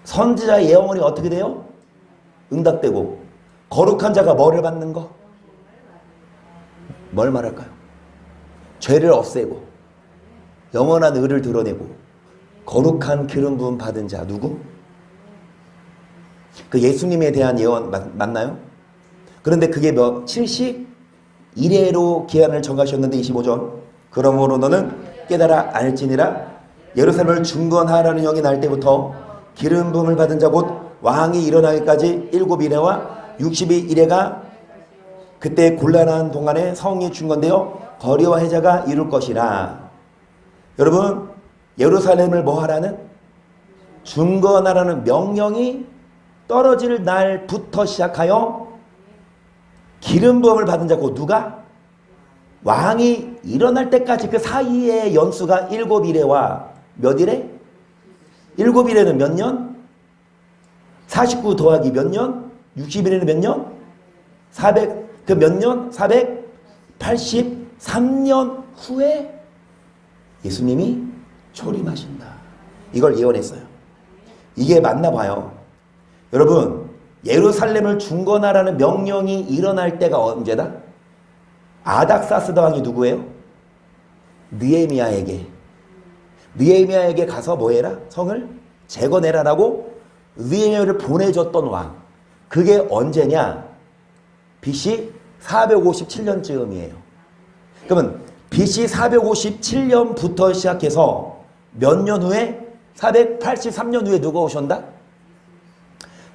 선지자의 예언이 어떻게 돼요? 응답되고. 거룩한 자가 뭐를 받는 거? 뭘 말할까요? 죄를 없애고 영원한 의를 드러내고 거룩한 기름 부음 받은 자 누구? 그 예수님에 대한 예언 맞나요? 그런데 그게 71회로 기한을 정하셨는데 25절 그러므로 너는 깨달아 알지니라 예루살렘을 중건하라는 영이 날 때부터 기름 부음을 받은 자 곧 왕이 일어나기까지 7일에와 62일에가 그때 곤란한 동안에 성이 중건되어 거리와 해자가 이룰 것이라. 여러분 예루살렘을 뭐 하라는? 중건하라는 명령이 떨어질 날부터 시작하여 기름 부음을 받은 자고 누가? 왕이 일어날 때까지 그 사이의 연수가 7일에와 몇 일에? 7일에는 몇 년? 49 더하기 몇 년? 60일에는 몇 년? 400 그 몇 년? 483년 후에 예수님이 초림하신다. 이걸 예언했어요. 이게 맞나 봐요. 여러분 예루살렘을 중건하라는 명령이 일어날 때가 언제다? 아닥사스다 왕이 누구예요? 느헤미야에게 가서 뭐해라? 성을 재건해라라고 느헤미야를 보내줬던 왕. 그게 언제냐? BC 457년쯤이에요. 그러면 BC 457년부터 시작해서 몇 년 후에 483년 후에 누가 오셨다?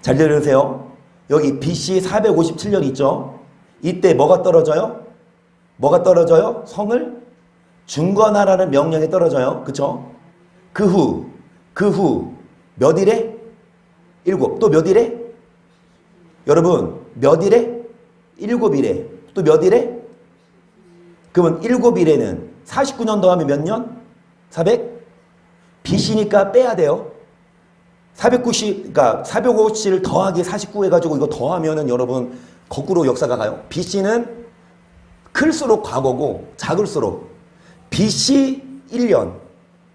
잘 들으세요. 여기 BC 457년 있죠? 이때 뭐가 떨어져요? 뭐가 떨어져요? 성을 중건하라는 명령이 떨어져요. 그쵸? 그 후 몇 일에? 7. 또 몇 일에? 여러분 몇 일에? 7일에. 또 몇 일에? 그러면 7일에는 49년 더하면 몇 년? 400? BC니까 빼야 돼요. 450을 더하기 49 해가지고 이거 더하면은 여러분 거꾸로 역사가 가요. BC는 클수록 과거고 작을수록 BC 1년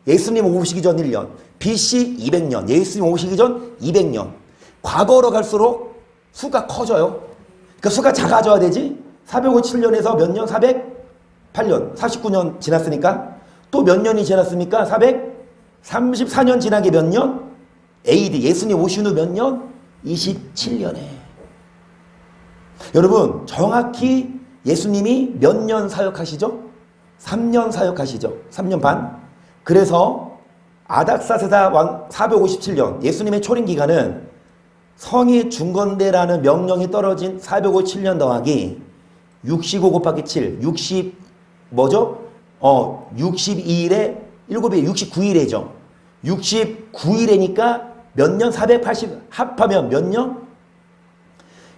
예수님 오시기 전 1년 BC 200년 예수님 오시기 전 200년 과거로 갈수록 수가 커져요. 그러니까 수가 작아져야 되지. 457년에서 몇 년? 408년 49년 지났으니까 또 몇 년이 지났습니까? 434년 지나게 몇 년? AD 예수님 오신 후 몇 년? 27년에. 여러분 정확히 예수님이 몇 년 사역하시죠? 3년 사역하시죠. 3년 반. 그래서 아닥사스다 왕 457년 예수님의 초림 기간은 성이 중건되라는 명령이 떨어진 457년 더하기 65 곱하기 7 60 뭐죠? 62일에 7일 69일이죠. 69일이니까 몇 년? 480 합하면 몇 년?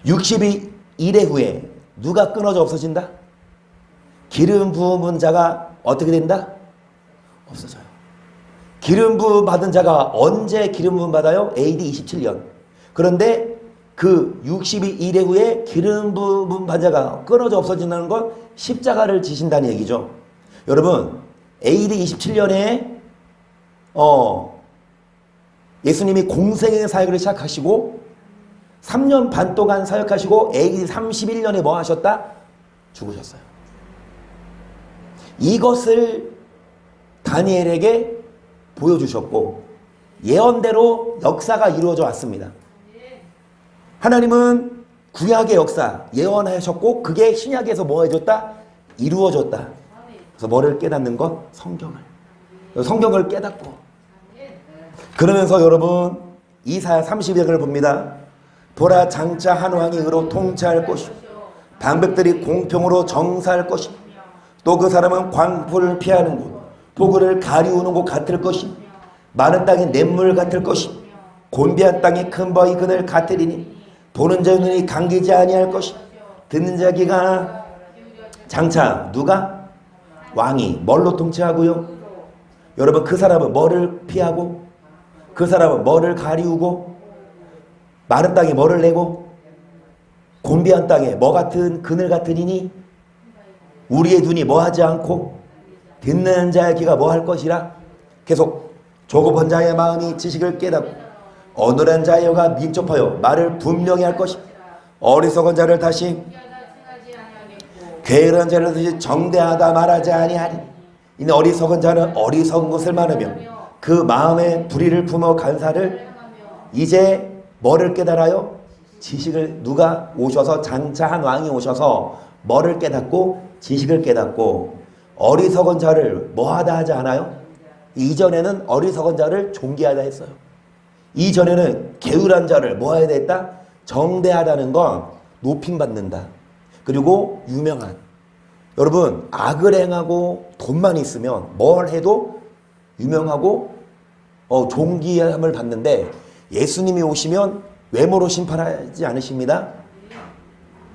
62일에 후에 누가 끊어져 없어진다? 기름 부은 자가 어떻게 된다? 없어져요. 기름 부음 받은 자가 언제 기름 부음 받아요? AD 27년. 그런데 그 62일에 후에 기름 부음 받은 자가 끊어져 없어진다는 건 십자가를 지신다는 얘기죠. 여러분 AD 27년에 예수님이 공생의 사역을 시작하시고 3년 반 동안 사역하시고 AD 31년에 뭐 하셨다? 죽으셨어요. 이것을 다니엘에게 보여주셨고 예언대로 역사가 이루어져 왔습니다. 하나님은 구약의 역사 예언하셨고 그게 신약에서 뭐 해줬다? 이루어졌다. 그래서 뭐를 깨닫는 것? 성경을 깨닫고 그러면서 여러분 이사야 30장을 봅니다. 보라 장차 한 왕이 의로 통치할 것이요 방백들이 공평으로 정사할 것이요 또 그 사람은 광풀을 피하는 곳 포구를 가리우는 곳 같을 것이요 마른 땅이 냇물 같을 것이요 곤비한 땅이 큰 바위 그늘 같으리니 보는 자의 눈이 감기지 아니할 것이요 듣는 자 귀가 장차 누가? 왕이 뭘로 통치하고요? 여러분 그 사람은 뭐를 피하고? 그 사람은 뭐를 가리우고 마른 땅에 뭐를 내고 곤비한 땅에 뭐 같은 그늘 같으리니 우리의 눈이 뭐하지 않고 듣는 자의 귀가 뭐할 것이라. 계속 조급한 자의 마음이 지식을 깨닫고 어눌한 자의 혀가 민첩하여 말을 분명히 할 것이. 어리석은 자를 다시 게으른 자를 다시 정대하다 말하지 아니하리. 이는 어리석은 자는 어리석은 것을 말하며 그 마음에 불의를 품어 간사를. 이제 뭐를 깨달아요? 지식을. 누가 오셔서 장차 한 왕이 오셔서 뭐를 깨닫고 지식을 깨닫고 어리석은 자를 뭐하다 하지 않아요? 이전에는 어리석은 자를 존귀하다 했어요. 이전에는 게으른 자를 뭐해야 됐다? 정대하다는 건 높임받는다. 그리고 유명한. 여러분 악을 행하고 돈만 있으면 뭘 해도 유명하고 존귀함을 받는데 예수님이 오시면 외모로 심판하지 않으십니다.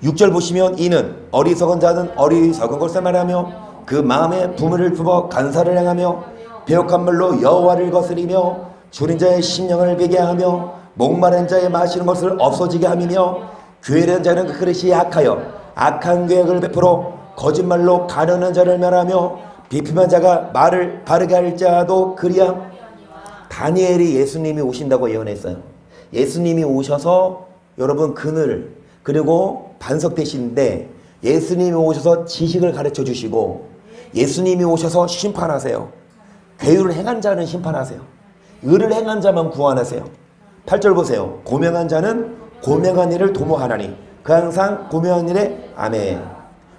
6절 보시면 이는 어리석은 자는 어리석은 것을 말하며 그 마음에 부모를 품어 간사를 행하며 배역한 말로 여호와를 거스리며 줄인 자의 심령을 베게 하며 목마른 자의 마시는 것을 없어지게 함이며 게으른 자는 그 그릇이 약하여 악한 계획을 베풀어 거짓말로 가르는 자를 멸하며 비품한 자가 말을 바르게 할 자도 그리함. 다니엘이 예수님이 오신다고 예언했어요. 예수님이 오셔서 여러분 그늘 그리고 반석 되시는데 예수님이 오셔서 지식을 가르쳐 주시고 예수님이 오셔서 심판하세요. 괴를 행한 자는 심판하세요. 의를 행한 자만 구원하세요. 8절 보세요. 고명한 자는 고명한 일을 도모하나니 그 항상 고명한 일에 아멘.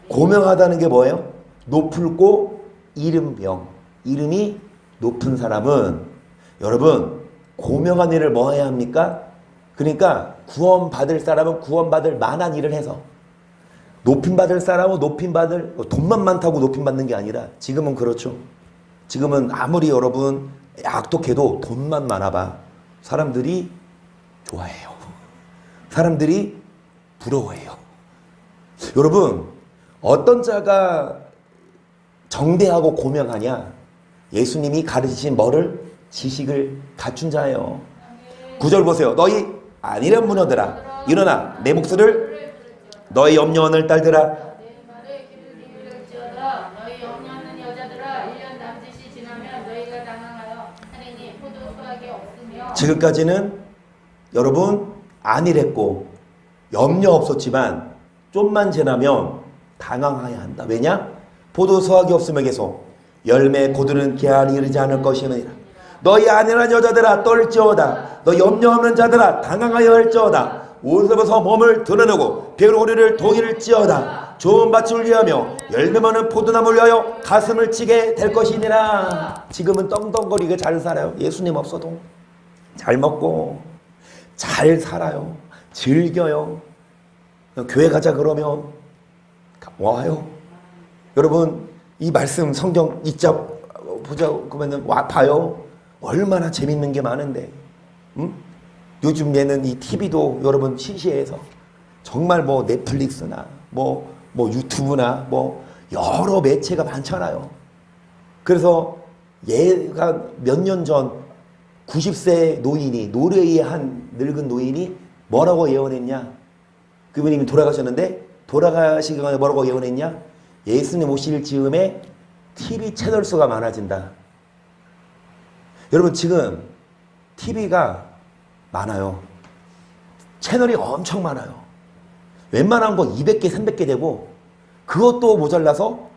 고명하다는 게 뭐예요? 높을고 이름명. 이름이 높은 사람은 여러분 고명한 일을 뭐 해야 합니까? 그러니까 구원받을 사람은 구원받을 만한 일을 해서, 높임받을 사람은 높임받을, 돈만 많다고 높임받는 게 아니라, 지금은 그렇죠. 지금은 아무리 여러분 악독해도 돈만 많아봐 사람들이 좋아해요. 사람들이 부러워해요. 여러분 어떤 자가 정대하고 고명하냐? 예수님이 가르치신 뭐를? 지식을 갖춘 자예요. 9절 보세요. 너희 안일한 무녀들아 일어나 내 목소리를 너희 염려하는 딸들아 지금까지는 여러분 안일했고 염려 없었지만 좀만 지나면 당황해야 한다. 왜냐? 포도 수확이 없으면 계속 열매 고드는 기한이 이르지 않을 것이니라. 너희 안일한 여자들아 떨지어다. 너 염려 없는 자들아 당황하여 할지어다. 옷을 벗어 몸을 드러내고 배로리를 동이를 찌어다. 좋은 밭을 위하며 열매 많은 포도나무를 위하여 가슴을 치게 될 것이니라. 지금은 떵떵거리게 잘 살아요. 예수님 없어도 잘 먹고 잘 살아요. 즐겨요. 교회 가자 그러면 와요. 여러분 이 말씀 성경 읽자 보자 그러면 와 봐요. 얼마나 재밌는 게 많은데. 요즘 얘는 이 TV도 여러분 시시해서 정말 뭐 넷플릭스나 뭐 유튜브나 뭐 여러 매체가 많잖아요. 그래서 얘가 몇 년 전 90세 노인이 노르웨이의 한 늙은 노인이 뭐라고 예언했냐? 그분이 돌아가셨는데 돌아가시기 전에 뭐라고 예언했냐? 예수님 오실 즈음에 TV 채널 수가 많아진다. 여러분 지금 TV가 많아요. 채널이 엄청 많아요. 웬만한 거 200개, 300개 되고 그것도 모자라서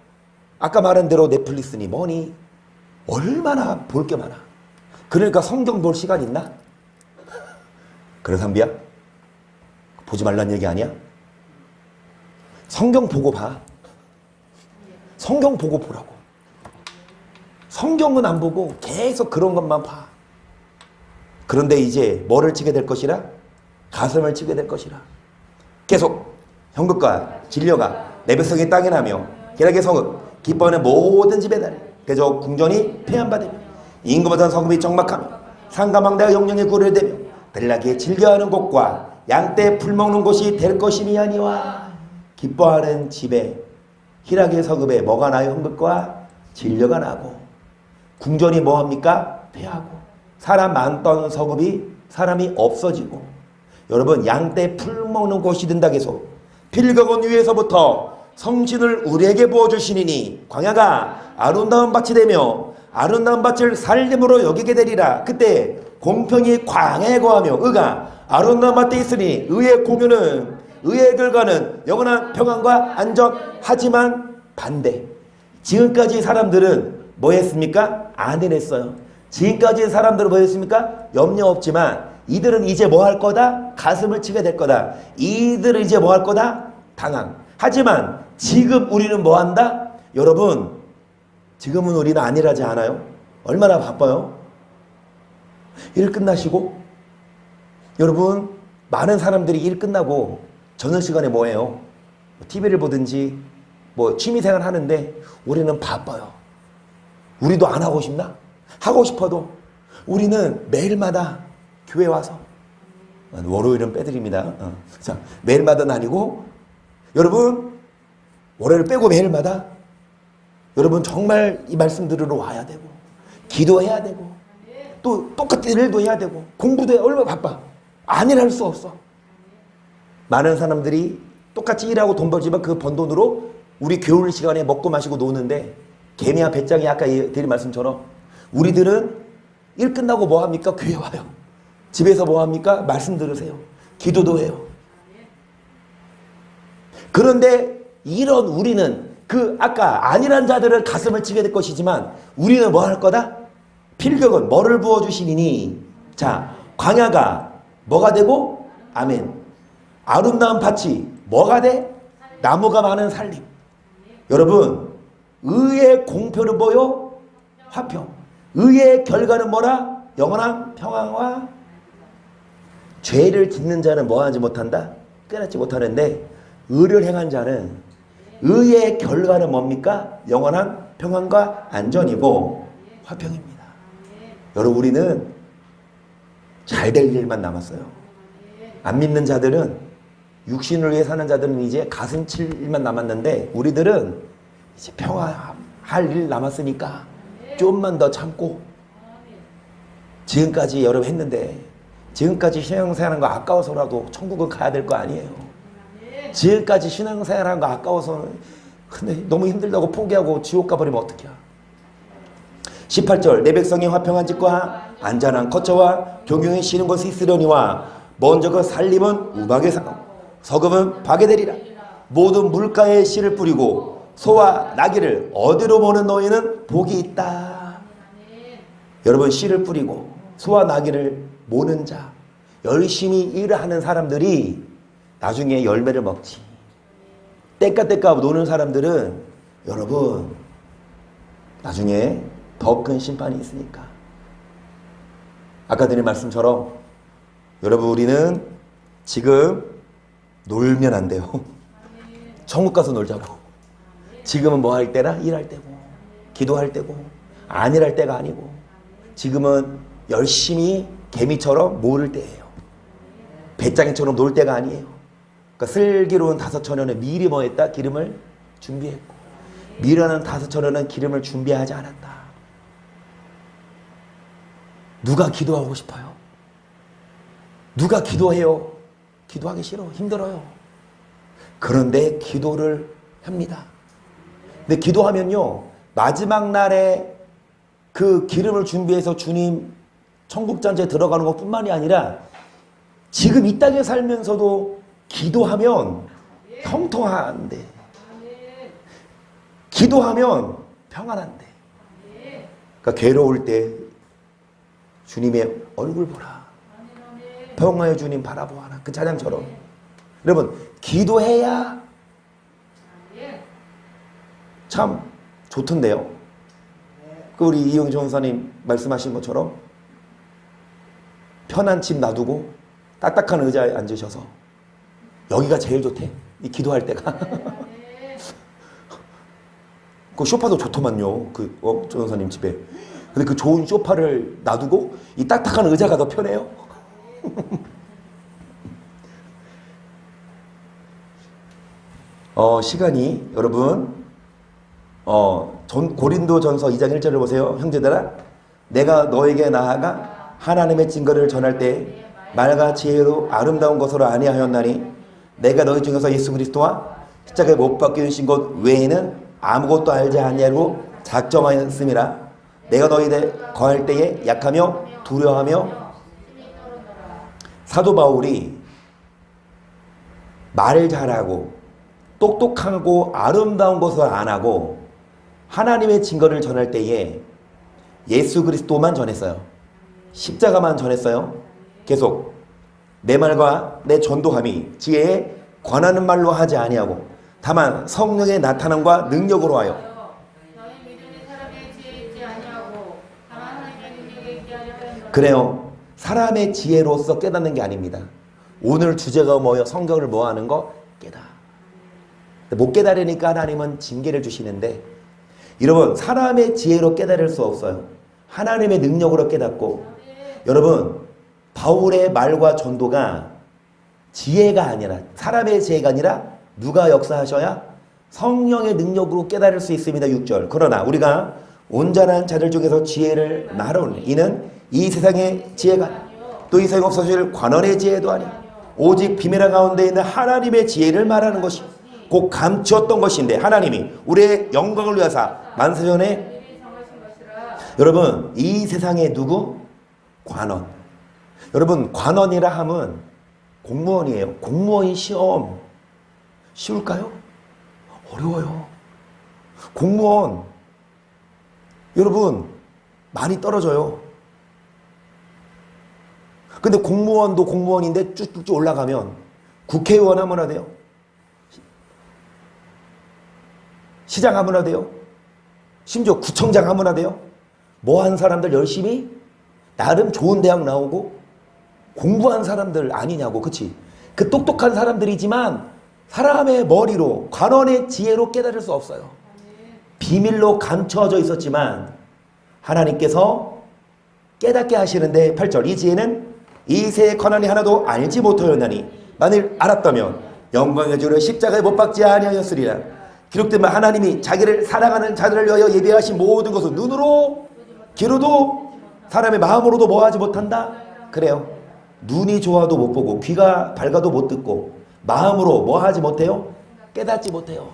아까 말한 대로 넷플릭스니 뭐니 얼마나 볼 게 많아. 그러니까 성경 볼 시간 있나? 그래 삼비야? 보지 말란 얘기 아니야? 성경 보고 봐. 성경 보고 보라고. 성경은 안 보고 계속 그런 것만 봐. 그런데 이제 뭐를 치게 될 것이라? 가슴을 치게 될 것이라. 계속 형극과 진려가 내 백성의 땅에 나며 계략의 성읍 기뻐하는 모든 집에 달해 그저 궁전이 폐한받으며 임금보다는 성읍이 적막하며 상가망대가 영령의 구를 대며 들락에 즐겨하는 곳과 양떼 풀먹는 곳이 될 것이니 아니와. 기뻐하는 집에 희락의 성읍에 뭐가 나요? 형극과 진려가 나고 궁전이 뭐합니까? 폐하고 사람 많던 서급이 사람이 없어지고, 여러분 양떼 풀 먹는 곳이 된다 계속. 필경은 위에서부터 성신을 우리에게 부어주시니니 광야가 아름다운 밭이 되며 아름다운 밭을 살림으로 여기게 되리라. 그때 공평이 광야에 거하며 의가 아름다운 밭에 있으니 의의 공유는 의의 결과는 영원한 평안과 안전. 하지만 반대, 지금까지 사람들은 뭐 했습니까? 안 해냈어요. 지금까지 사람들은 뭐 했습니까? 염려 없지만 이들은 이제 뭐 할 거다? 가슴을 치게 될 거다. 이들은 이제 뭐 할 거다? 당황. 하지만 지금 우리는 뭐 한다? 여러분, 지금은 우리는 안일하지 않아요? 얼마나 바빠요? 일 끝나시고, 여러분, 많은 사람들이 일 끝나고 저녁 시간에 뭐 해요? TV를 보든지 뭐 취미생활 하는데 우리는 바빠요. 우리도 안 하고 싶나? 하고 싶어도 우리는 매일마다 교회 와서, 월요일은 빼드립니다. 자, 매일마다는 아니고, 여러분 월요일 빼고 매일마다 여러분 정말 이 말씀 들으러 와야 되고, 기도해야 되고, 또 똑같은 일도 해야 되고, 공부도 해야. 얼마나 바빠. 안 일할 수 없어. 많은 사람들이 똑같이 일하고 돈 벌지만 그 번 돈으로 우리 겨울 시간에 먹고 마시고 노는데, 개미와 배짱이 아까 드린 말씀처럼 우리들은 일 끝나고 뭐 합니까? 교회 와요. 집에서 뭐 합니까? 말씀 들으세요. 기도도 해요. 그런데 이런 우리는 그 아까 안일한 자들은 가슴을 치게 될 것이지만 우리는 뭐 할 거다? 필경은 뭐를 부어주시니? 자, 광야가 뭐가 되고? 아멘. 아름다운 밭이 뭐가 돼? 나무가 많은 살림. 여러분, 의의 공표는 뭐요? 화평. 의의 결과는 뭐라? 영원한 평안과. 죄를 짓는 자는 뭐 하지 못한다? 깨닫지 못하는데, 의를 행한 자는 의의 결과는 뭡니까? 영원한 평안과 안전이고 화평입니다. 여러분, 우리는 잘 될 일만 남았어요. 안 믿는 자들은, 육신을 위해 사는 자들은 이제 가슴 칠 일만 남았는데, 우리들은 이제 평화할 일 남았으니까 좀만 더 참고, 지금까지 여러분 했는데, 지금까지 신앙생활한 거 아까워서라도 천국은 가야 될 거 아니에요. 지금까지 신앙생활한 거 아까워서 근데 너무 힘들다고 포기하고 지옥 가버리면 어떡해. 18절, 내 백성이 화평한 집과 안전한 거처와 경영이 쉬는 곳이 있으려니와 먼저 그 살림은 우박의 서금은 박에 되리라. 모든 물가에 씨를 뿌리고 소와 나귀를 어디로 모는 너희는 복이 있다. 여러분, 씨를 뿌리고 소와 나귀를 모는 자, 열심히 일을 하는 사람들이 나중에 열매를 먹지. 떼까떼까 노는 사람들은 여러분 나중에 더 큰 심판이 있으니까. 아까 드린 말씀처럼 여러분, 우리는 지금 놀면 안 돼요. 천국 가서 놀자고. 지금은 뭐 할 때나? 일할 때고, 기도할 때고, 안 일할 때가 아니고, 지금은 열심히 개미처럼 모을 때예요. 배짱이처럼 놀 때가 아니에요. 그러니까 슬기로운 다섯 처녀는 미리 뭐 했다? 기름을 준비했고, 미련한 다섯 처녀는 기름을 준비하지 않았다. 누가 기도하고 싶어요? 누가 기도해요? 기도하기 싫어. 힘들어요. 그런데 기도를 합니다. 근데 기도하면요, 마지막 날에 그 기름을 준비해서 주님 천국잔치에 들어가는 것뿐만이 아니라 지금 이 땅에 살면서도 기도하면 형통한데, 기도하면 평안한데. 그러니까 괴로울 때 주님의 얼굴 보라. 평화의 주님 바라보아라. 그 찬양처럼. 여러분, 기도해야 참 좋던데요. 그 우리 이용희 전사님 말씀하신 것처럼 편한 집 놔두고 딱딱한 의자에 앉으셔서 여기가 제일 좋대. 이 기도할 때가. 그 소파도 좋더만요. 그 전사님 집에. 근데 그 좋은 소파를 놔두고 이 딱딱한 의자가 더 편해요. 시간이 여러분, 고린도전서 2장 1절을 보세요. 형제들아, 내가 너에게 나아가 하나님의 증거를 전할 때 말과 지혜로 아름다운 것으로 아니하였나니 내가 너희 중에서 예수 그리스도와 십자가에 못 박혀 주신 것 외에는 아무것도 알지 않냐고 작정하였음이라. 내가 너희에 거할 때에 약하며 두려워하며. 사도 바울이 말 잘하고 똑똑하고 아름다운 것을 안 하고 하나님의 증거를 전할 때에 예수 그리스도만 전했어요. 십자가만 전했어요. 계속 내 말과 내 전도함이 지혜에 관하는 말로 하지 아니하고 다만 성령의 나타남과 능력으로 하여. 그래요. 사람의 지혜로서 깨닫는 게 아닙니다. 오늘 주제가 뭐예요? 성경을 뭐 하는 거? 깨달아. 못 깨달으니까 하나님은 징계를 주시는데, 여러분 사람의 지혜로 깨달을 수 없어요. 하나님의 능력으로 깨닫고. 여러분 바울의 말과 전도가 지혜가 아니라, 사람의 지혜가 아니라 누가 역사하셔야? 성령의 능력으로 깨달을 수 있습니다. 6절. 그러나 우리가 온전한 자들 중에서 지혜를 말하오니 이는 이 세상의 지혜가 또 이 세상에 없어질 관원의 지혜도 아니야. 오직 비밀한 가운데 있는 하나님의 지혜를 말하는 것이 곧 감추었던 것인데, 하나님이 우리의 영광을 위하사 만세전에. 여러분 이 세상에 누구? 관원. 여러분 관원이라 함은 공무원이에요. 공무원 시험 쉬울까요? 어려워요. 공무원 여러분 많이 떨어져요. 근데 공무원도 공무원인데 쭉쭉쭉 올라가면 국회의원 하면 돼요. 시장 하면 돼요. 심지어 구청장 하면 돼요. 뭐 한 사람들 열심히 나름 좋은 대학 나오고 공부한 사람들 아니냐고. 그치? 그 똑똑한 사람들이지만 사람의 머리로, 관원의 지혜로 깨달을 수 없어요. 비밀로 감춰져 있었지만 하나님께서 깨닫게 하시는데, 8절. 이 지혜는 이 세의 권한이 하나도 알지 못하였나니 만일 알았다면 영광의 주를 십자가에 못 박지 아니하였으리라. 기록된 바 하나님이 자기를 사랑하는 자들을 위하여 예비하신 모든 것을 눈으로 귀로도 사람의 마음으로도 뭐하지 못한다. 그래요. 눈이 좋아도 못 보고 귀가 밝아도 못 듣고 마음으로 뭐하지 못해요? 깨닫지 못해요.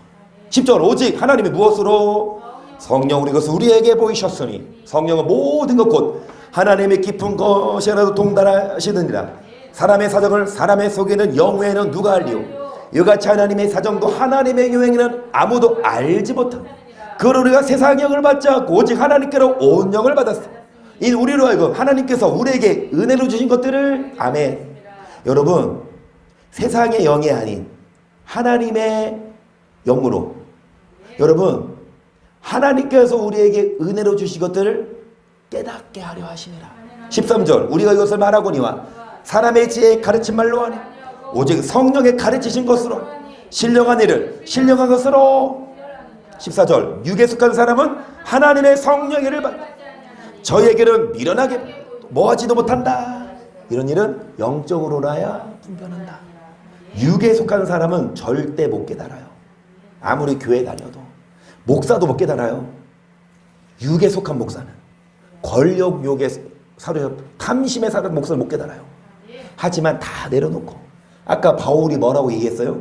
10절. 오직 하나님이 무엇으로? 성령으로 이것을 우리에게 보이셨으니. 성령은 모든 것 곧 하나님의 깊은 것이 하나도 동달하시느니라. 사람의 사정을 사람의 속에는 영외에는 누가 알리오? 이같이 하나님의 사정도 하나님의 유행에는 아무도 알지 못한다. 그걸 우리가 세상의 영을 받지 않고 오직 하나님께로 온 영을 받았어. 이 우리로 하여금 하나님께서 우리에게 은혜로 주신 것들을. 아멘. 여러분 세상의 영이 아닌 하나님의 영으로, 여러분 하나님께서 우리에게 은혜로 주신 것들을 깨닫게 하려 하시니라. 13절. 우리가 이것을 말하거니와 사람의 지혜에 가르친 말로 하니 오직 성령의 가르치신 것으로 신령한 일을 신령한 것으로. 14절. 육에 속한 사람은 하나님의 성령의 일을 받 저희에게는 미련하게 뭐하지도 못한다. 이런 일은 영적으로나야 분별한다. 육에 속한 사람은 절대 못 깨달아요. 아무리 교회 다녀도. 목사도 못 깨달아요. 육에 속한 목사는. 권력욕에 사로잡혀 탐심에 사로잡힌 목사를 못 깨달아요. 하지만 다 내려놓고, 아까 바울이 뭐라고 얘기했어요?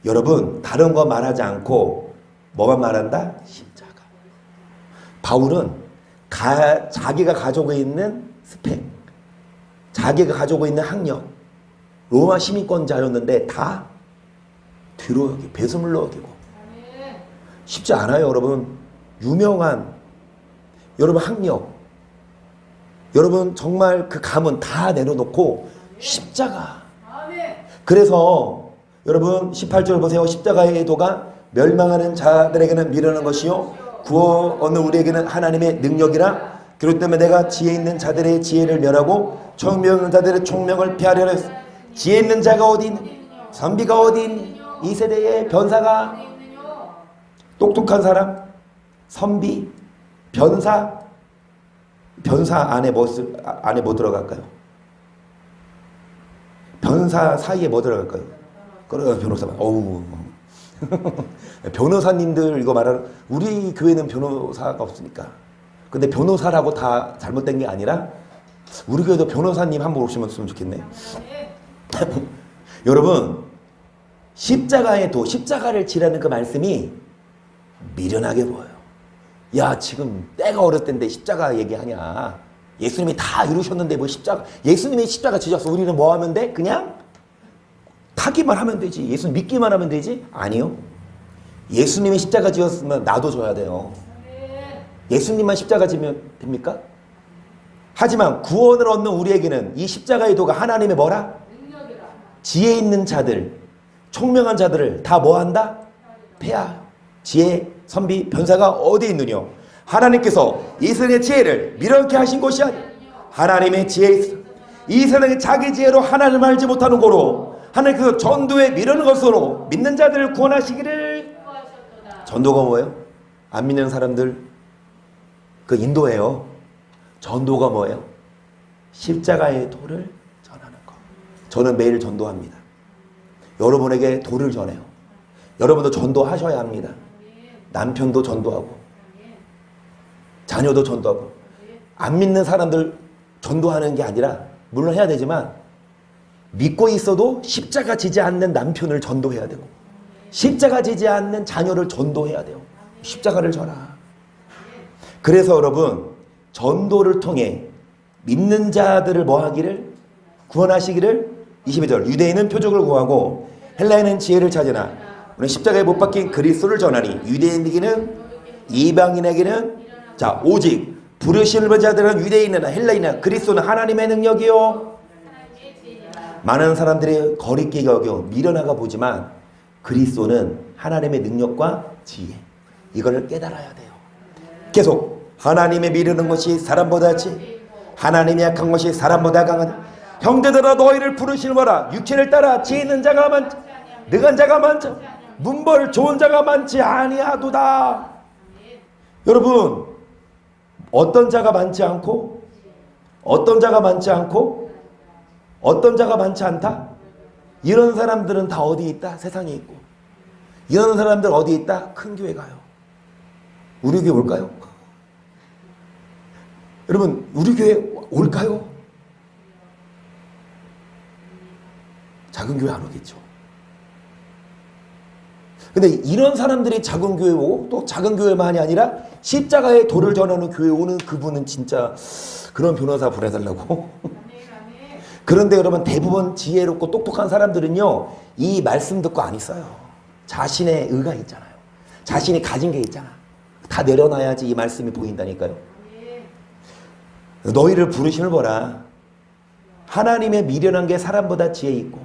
여러분 다른 거 말하지 않고 뭐만 말한다? 십자가. 바울은 자기가 가지고 있는 스펙, 자기가 가지고 있는 학력, 로마 시민권자였는데 다 뒤로 여기고 배수물로 여기고. 쉽지 않아요. 여러분 유명한 여러분 학력, 여러분 정말 그 가문 다 내려놓고 십자가. 그래서 여러분 18절 보세요. 십자가의 도가 멸망하는 자들에게는 미련한 것이요 구원하는 우리에게는 하나님의 능력이라. 그렇기 때문에 내가 지혜 있는 자들의 지혜를 멸하고 총명 있는 자들의 총명을 피하려고 했어. 지혜 있는 자가 어디 있느냐? 선비가 어디 있느냐? 이 세대의 변사가. 똑똑한 사람, 선비, 변사. 변사 안에 뭐 들어갈까요? 변사 사이에 뭐 들어갈까요? 그래, 변호사만. 어우. 변호사님들 이거 말하는, 우리 교회는 변호사가 없으니까. 근데 변호사라고 다 잘못된 게 아니라 우리 교회도 변호사님 한 분 오시면 좋겠네. 여러분, 십자가를 지라는 그 말씀이 미련하게 보여요. 야, 지금 때가 어렸을 텐데 십자가 얘기하냐. 예수님이 다 이루셨는데 뭐 예수님이 십자가 지셨어. 우리는 뭐 하면 돼? 그냥 타기만 하면 되지. 예수님 믿기만 하면 되지? 아니요. 예수님이 십자가 지었으면 나도 져야 돼요. 예수님만 십자가 지면 됩니까? 하지만 구원을 얻는 우리에게는 이 십자가의 도가 하나님의 뭐라? 지혜 있는 자들, 총명한 자들을 다 뭐한다? 패하여. 지혜, 선비, 변사가 어디 있느냐? 하나님께서 이 세상의 지혜를 미련케 하신 것이 아니라 하나님의 지혜에 있어. 이 세상에 자기 지혜로 하나님을 알지 못하는 거로 하나님께서 전도에 미루는 것으로 믿는 자들을 구원하시기를. 전도가 뭐예요? 안 믿는 사람들 그 인도예요. 전도가 뭐예요? 십자가의 도를 전하는 것. 저는 매일 전도합니다. 여러분에게 도를 전해요. 여러분도 전도하셔야 합니다. 남편도 전도하고 자녀도 전도하고. 안 믿는 사람들 전도하는 게 아니라 물론 해야 되지만 믿고 있어도 십자가 지지 않는 남편을 전도해야 되고 십자가 지지 않는 자녀를 전도해야 돼요. 십자가를 져라. 그래서 여러분, 전도를 통해 믿는 자들을 뭐 하기를? 구원하시기를. 22절 유대인은 표적을 구하고 헬라인은 지혜를 찾으나 우리는 십자가에 못 박힌 그리스도를 전하니 유대인에게는 이방인에게는 자 오직 부르심을 받은 자들은 유대인이나 헬라인이나 그리스도는 하나님의 능력이요. 많은 사람들이 거리끼게 여겨 미련하가 보지만 그리스도는 하나님의 능력과 지혜, 이걸 깨달아야 돼요. 계속 하나님의 미루는 것이 사람보다 지, 하나님이 약한 것이 사람보다 강하다. 형제들아 너희를 부르시는 거라. 육체를 따라 지혜 있는 자가 많지 능한 자가 많지 문벌 좋은 자가 많지 아니하도다. 여러분, 어떤 자가 많지 않고 어떤 자가 많지 않고 어떤 자가 많지 않다? 이런 사람들은 다 어디 있다? 세상에 있고. 이런 사람들 어디 있다? 큰 교회 가요. 우리 교회 올까요? 여러분, 우리 교회 올까요? 작은 교회 안 오겠죠. 근데 이런 사람들이 작은 교회 오고 또 작은 교회만이 아니라 십자가의 도를 전하는 교회 오는 그분은 진짜 그런 변호사 보내달라고. 그런데 여러분, 대부분 지혜롭고 똑똑한 사람들은요 이 말씀 듣고 안 있어요. 자신의 의가 있잖아요. 자신이 가진 게 있잖아. 다 내려놔야지 이 말씀이 보인다니까요. 너희를 부르심을 보라. 하나님의 미련한 게 사람보다 지혜 있고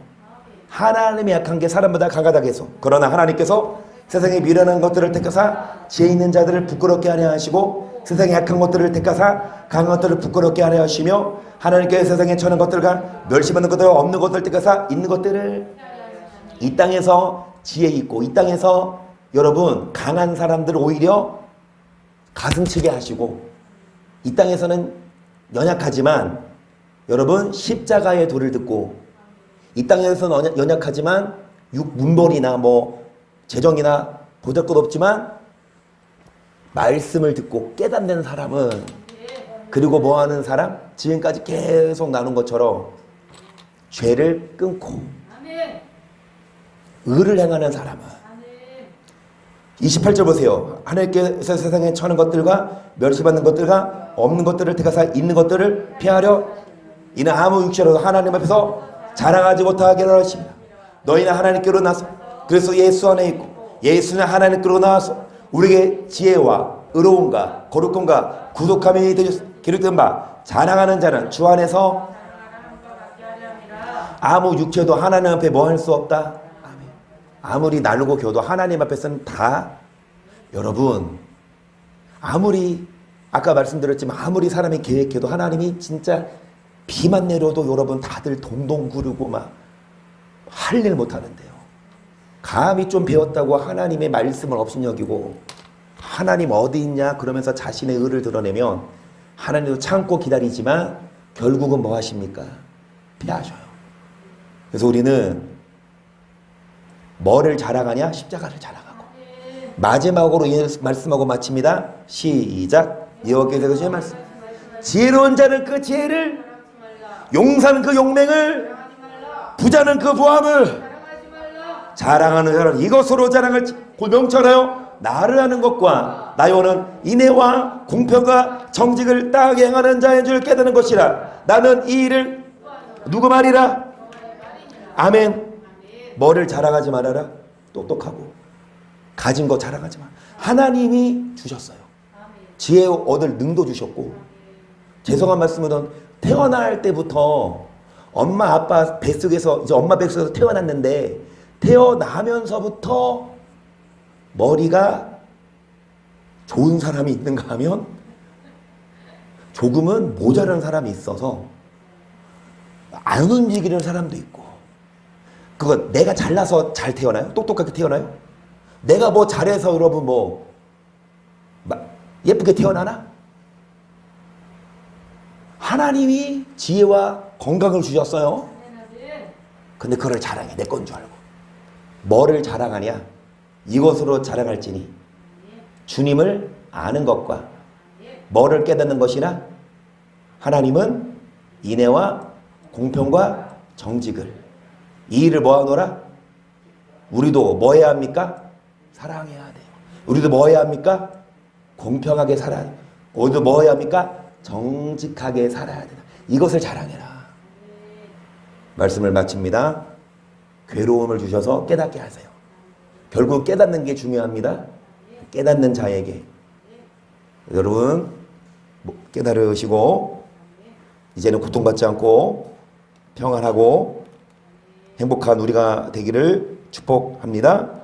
하나님의 약한 게 사람보다 강하다고 해서, 그러나 하나님께서 세상의 미련한 것들을 택하사 지혜 있는 자들을 부끄럽게 하려 하시고 세상의 약한 것들을 택하사 강한 것들을 부끄럽게 하려 하시며 하나님께서 세상에 천한 것들과 멸시받는 것들 없는 것들을 택하사 있는 것들을. 이 땅에서 지혜 있고 이 땅에서 여러분 강한 사람들 오히려 가슴치게 하시고, 이 땅에서는 연약하지만 여러분 십자가의 도를 듣고 이 땅에서는 연약하지만 문벌이나 뭐 재정이나 보잘것 없지만 말씀을 듣고 깨닫는 사람은, 그리고 뭐하는 사람? 지금까지 계속 나눈 것처럼 죄를 끊고 의를 행하는 사람은 28절 보세요. 하나님께서 세상에 처한 것들과 멸시받는 것들과 없는 것들을 택하사 있는 것들을 피하려 이는 아무 육체로도 하나님 앞에서 자랑하지 못하게 하십니다. 너희는 하나님께로 나서 그래서 예수 안에 있고 예수는 하나님께로 나와서 우리에게 지혜와 의로움과 거룩함과 구속함이 기록된 바 자랑하는 자는 주 안에서 아무 육체도 하나님 앞에 뭐 할 수 없다. 아무리 나누고 겨도 하나님 앞에서는 다, 여러분 아무리 아까 말씀드렸지만 아무리 사람이 계획해도 하나님이 진짜 비만 내려도 여러분 다들 동동 구르고 막 할 일 못하는데요. 감히 좀 배웠다고 하나님의 말씀을 업신여기고 하나님 어디 있냐 그러면서 자신의 의를 드러내면 하나님도 참고 기다리지만 결국은 뭐 하십니까? 피하셔요. 그래서 우리는 뭐를 자랑하냐? 십자가를 자랑하고. 마지막으로 이 말씀하고 마칩니다. 시작. 여호와께서 주신 말씀. 지혜로운 자는 그 지혜를 용사는 그 용맹을, 부자는 그 부함을 자랑하는 자는 이것으로 자랑할지. 명철하여 나를 아는 것과 나요는 인애와 공평과 정직을 딱 행하는 자인 줄 깨닫는 것이라. 나는 이 일을 누구 말이라? 아멘. 뭐를 자랑하지 말아라? 똑똑하고 가진 거 자랑하지 마. 하나님이 주셨어요. 지혜 얻을 능도 주셨고, 죄송한 말씀은 태어날 때부터 엄마 아빠 뱃속에서, 이제 엄마 뱃속에서 태어났는데 태어나면서부터 머리가 좋은 사람이 있는가 하면 조금은 모자란 사람이 있어서 안 움직이는 사람도 있고. 그건 내가 잘나서 잘 태어나요? 똑똑하게 태어나요? 내가 뭐 잘해서 여러분 뭐 예쁘게 태어나나? 하나님이 지혜와 건강을 주셨어요. 근데 그걸 자랑해. 내 건 줄 알고. 뭐를 자랑하냐? 이것으로 자랑할지니 주님을 아는 것과 뭐를 깨닫는 것이나 하나님은 인애와 공평과 정직을, 이 일을 뭐 하노라? 우리도 뭐 해야 합니까? 사랑해야 돼요. 우리도 뭐 해야 합니까? 공평하게 살아야 돼요. 우리도 뭐 해야 합니까? 정직하게 살아야 된다. 이것을 자랑해라. 말씀을 마칩니다. 괴로움을 주셔서 깨닫게 하세요. 결국 깨닫는 게 중요합니다. 깨닫는 자에게. 여러분 깨달으시고 이제는 고통받지 않고 평안하고 행복한 우리가 되기를 축복합니다.